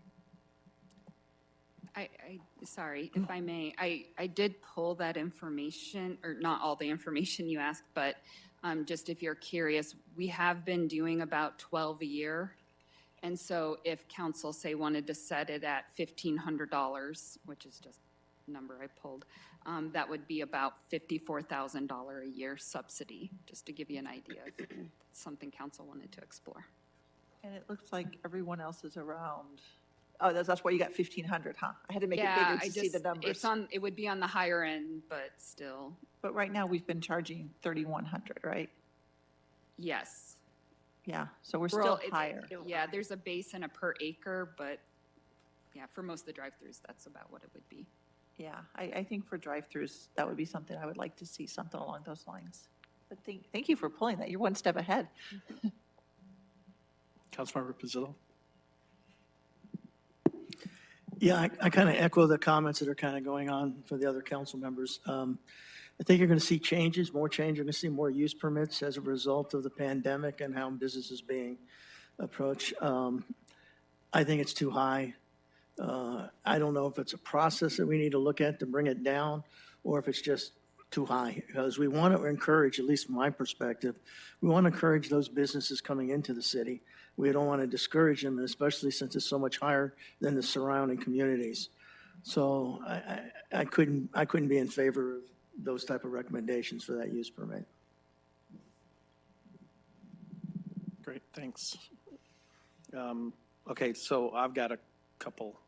Sorry, if I may, I did pull that information, or not all the information you asked, but just if you're curious, we have been doing about 12 a year. And so if council, say, wanted to set it at $1,500, which is just number I pulled. That would be about $54,000 a year subsidy, just to give you an idea of something council wanted to explore. And it looks like everyone else is around, oh, that's why you got 1,500, huh? I had to make it Yeah, bigger to see the numbers. it would be on the higher end, but still, But right now, we've been charging 3,100, right? yes. Yeah, so we're Well, still higher. Yeah, there's a base and a per acre, but yeah, for most of the drive-throughs, that's about what it would be. Yeah, I think for drive-throughs, that would be something I would like to see, something along those lines. But thank you for pulling that. You're one step ahead. Councilmember Pizzillo? Yeah, I kind of echo the comments that are kind of going on for the other council members. I think you're going to see changes, more change. You're going to see more use permits as a result of the pandemic and how business is being approached. I think it's too high. I don't know if it's a process that we need to look at to bring it down, or if it's just too high, because we want to encourage, at least from my perspective, we want to encourage those businesses coming into the city. We don't want to discourage them, especially since it's so much higher than the surrounding communities. So I couldn't be in favor of those type of recommendations for that use permit. Great, thanks. Okay, so I've got a couple.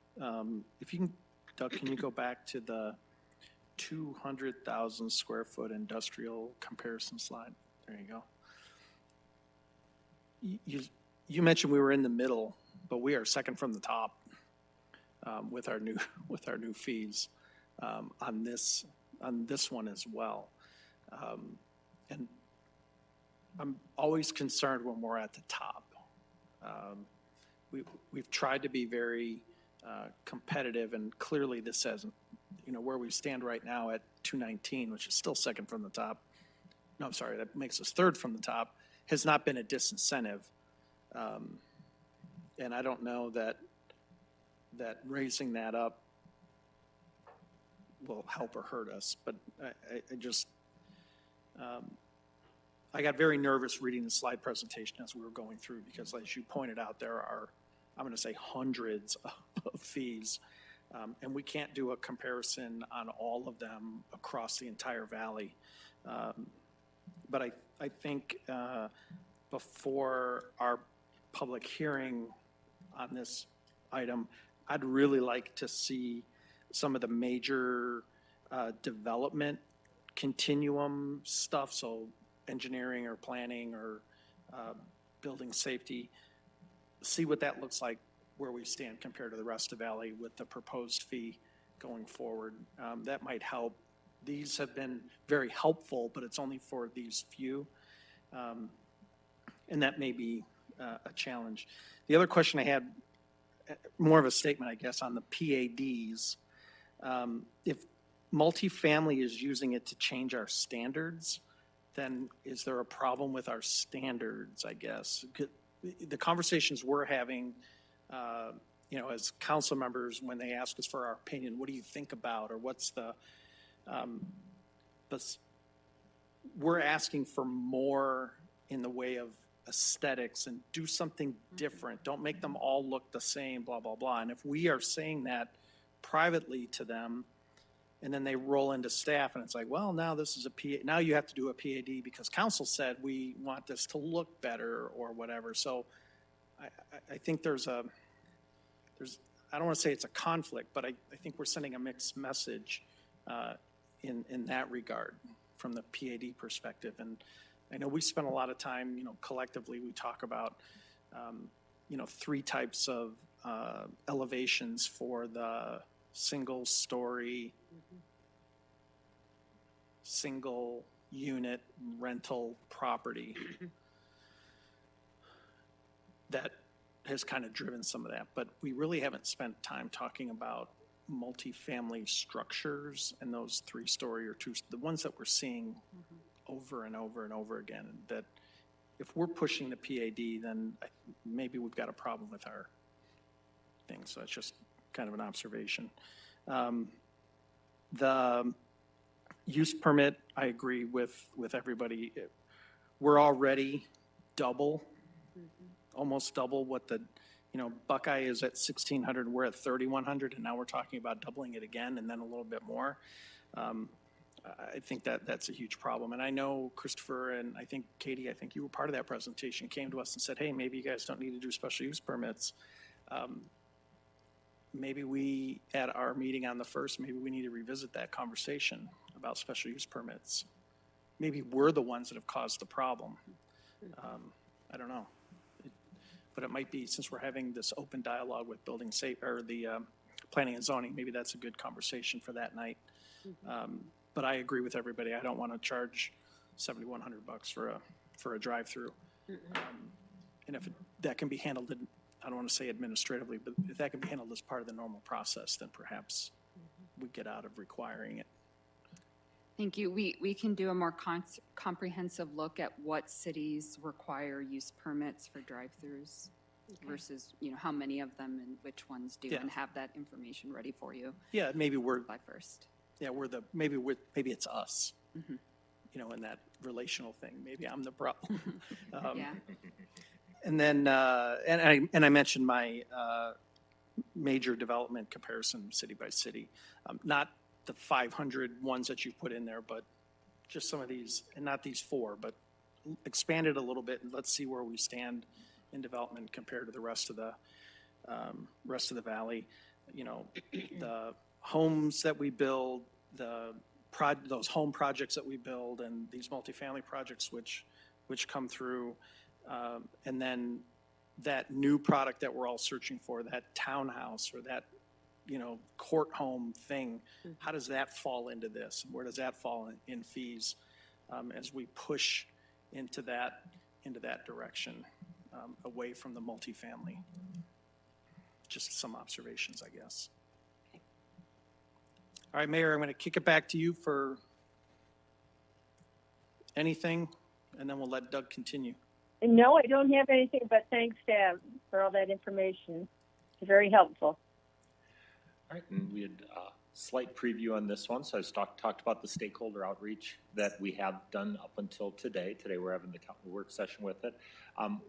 If you can, Doug, can you go back to the 200,000 square foot industrial comparison slide? There you go. You mentioned we were in the middle, but we are second from the top with our new fees on this one as well. And I'm always concerned when we're at the top. We've tried to be very competitive, and clearly this says, where we stand right now at 219, which is still second from the top. No, I'm sorry, that makes us third from the top, has not been a disincentive. And I don't know that raising that up will help or hurt us, but I got very nervous reading the slide presentation as we were going through, because as you pointed out, there are, I'm going to say, hundreds of fees. And we can't do a comparison on all of them across the entire valley. But I think before our public hearing on this item, I'd really like to see some of the major development continuum stuff, so engineering or planning or building safety, see what that looks like, where we stand compared to the rest of the valley with the proposed fee going forward. That might help. These have been very helpful, but it's only for these few. And that may be a challenge. The other question I had, more of a statement, I guess, on the PADs. If multifamily is using it to change our standards, then is there a problem with our standards, I guess? The conversations we're having, as council members, when they ask us for our opinion, what do you think about, or what's we're asking for more in the way of aesthetics and do something different. Don't make them all look the same, blah, blah, blah. And if we are saying that privately to them, and then they roll into staff and it's like, well, now this is now you have to do a PAD because council said we want this to look better or whatever. So I think I don't want to say it's a conflict, but I think we're sending a mixed message in that regard from the PAD perspective. And I know we spent a lot of time, collectively we talk about, 3 types of elevations for the single story, single unit rental property. That has kind of driven some of that, but we really haven't spent time talking about multifamily structures and those 3-story or 2, the ones that we're seeing over and over and over again. That if we're pushing the PAD, then maybe we've got a problem with our thing. So that's just kind of an observation. The use permit, I agree with everybody. We're already almost double what the You know, Buckeye is at 1,600, we're at 3,100, and now we're talking about doubling it again and then a little bit more. I think that that's a huge problem. And I know Christopher and I think Katie, I think you were part of that presentation, came to us and said, hey, maybe you guys don't need to do special use permits. Maybe we, at our meeting on the 1st, maybe we need to revisit that conversation about special use permits. Maybe we're the ones that have caused the problem. I don't know. But it might be, since we're having this open dialogue with building safe, or the planning and zoning, maybe that's a good conversation for that night. But I agree with everybody. I don't want to charge $7,100 for a drive-through. And if that can be handled, I don't want to say administratively, but if that can be handled as part of the normal process, then perhaps we get out of requiring it. Thank you. We can do a more comprehensive look at what cities require use permits for drive-throughs versus, you know, how many of them and which ones do, Yeah. and have that information ready for you Yeah, maybe we're, by 1st. yeah, maybe it's us, you know, in that relational thing. Maybe I'm the problem. Yeah. And then, and I mentioned my major development comparison city by city, not the 500 ones that you put in there, but just some of these, and not these 4, but expand it a little bit and let's see where we stand in development compared to the rest of the valley. You know, the homes that we build, those home projects that we build, and these multifamily projects which come through, and then that new product that we're all searching for, that townhouse or that, you know, court home thing, how does that fall into this? Where does that fall in fees as we push into that direction, away from the multifamily? Just some observations, I guess. All right, Mayor, I'm going to kick it back to you for anything, and then we'll let Doug continue. No, I don't have anything, but thanks, Deb, for all that information. It's very helpful. All right, and we had a slight preview on this one. So I talked about the stakeholder outreach that we have done up until today. Today we're having the work session with it.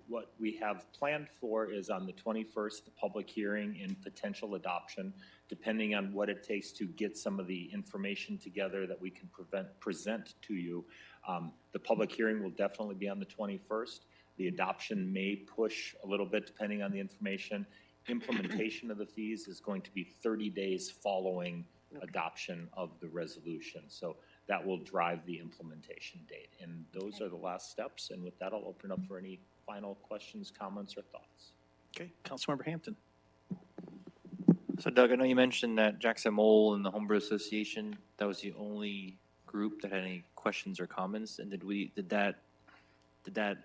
What we have planned for is on the 21st, the public hearing and potential adoption, depending on what it takes to get some of the information together that we can present to you. The public hearing will definitely be on the 21st. The adoption may push a little bit depending on the information. Implementation of the fees is going to be 30 days following adoption of the resolution. So that will drive the implementation date. And those are the last steps. And with that, I'll open up for any final questions, comments, or thoughts. Okay, Councilmember Hampton. So Doug, I know you mentioned that Jackson Mole and the Homebrew Association, that was the only group that had any questions or comments. And did that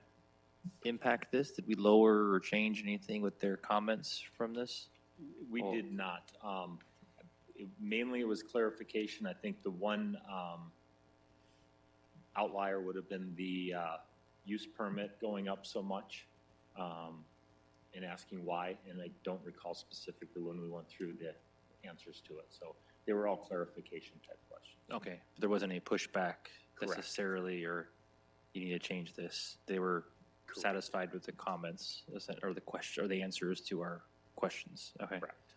impact this? Did we lower or change anything with their comments from this? We did not. Mainly it was clarification. I think the one outlier would have been the use permit going up so much and asking why. And I don't recall specifically when we went through the answers to it. So they were all clarification type questions. Okay, there wasn't any pushback Correct. necessarily, or you need to change this. They were satisfied with the comments or the question or the answers to our questions. Okay. Correct.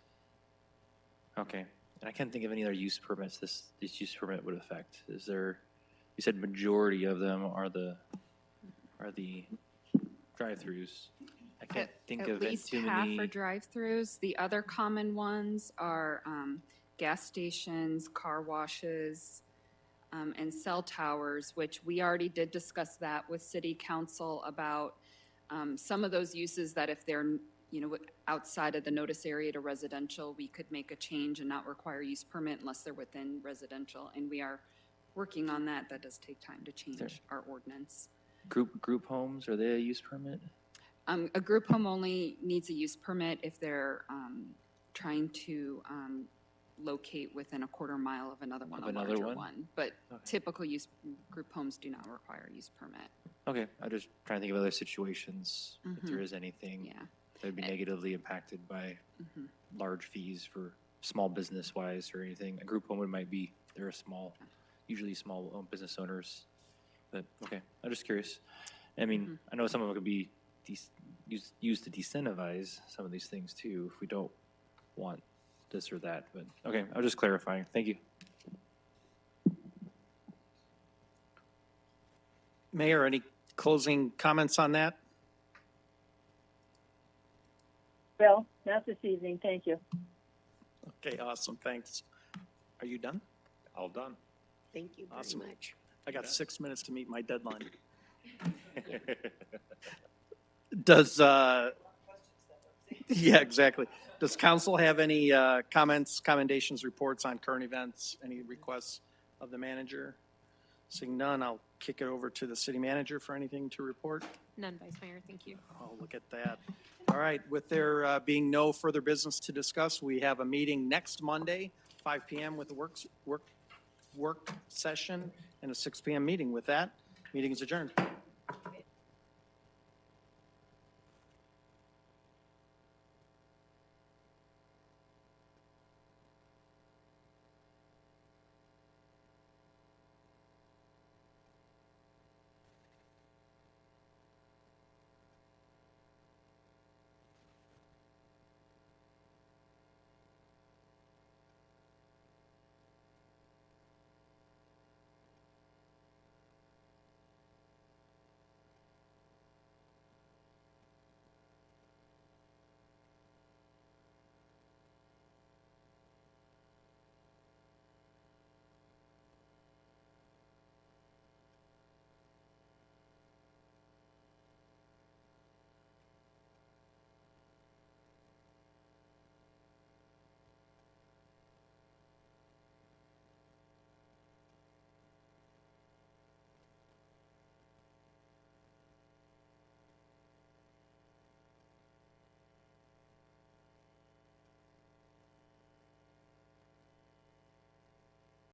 Okay. And I can't think of any other use permits this use permit would affect. Is there? You said majority of them are the drive-throughs. I can't think At of least too half many. are drive-throughs. The other common ones are gas stations, car washes, and cell towers, which we already did discuss that with city council about some of those uses that if they're, you know, outside of the notice area to residential, we could make a change and not require use permit unless they're within residential. And we are working on that. That does take time to change our ordinance. Group homes, are they a use permit? A group home only needs a use permit if they're trying to locate within a quarter mile of another one, Of a another larger one? one. But Okay. typical use, group homes do not require a use permit. Okay, I'm just trying to think of other situations, if there is anything Yeah. that would be negatively impacted by Mhm. large fees for small business wise or anything. A group home might be, they're a small, usually small business owners. But, okay, I'm just curious. I mean, I know some of them could be use to decentivize some of these things too, if we don't want this or that, but, okay, I was just clarifying. Thank you. Mayor, any closing comments on that? Well, not this evening, thank you. Okay, awesome, thanks. Are you done? All done. Thank you very Awesome. much. I got 6 minutes to meet my deadline. Does, yeah, exactly. Does council have any comments, commendations, reports on current events? Any requests of the manager? Seeing none, I'll kick it over to the city manager for anything to report. None, Vice Mayor, thank you. Oh, look at that. All right, with there being no further business to discuss, we have a meeting next Monday, 5 PM with a work session and a 6 PM meeting. With that, meeting is adjourned.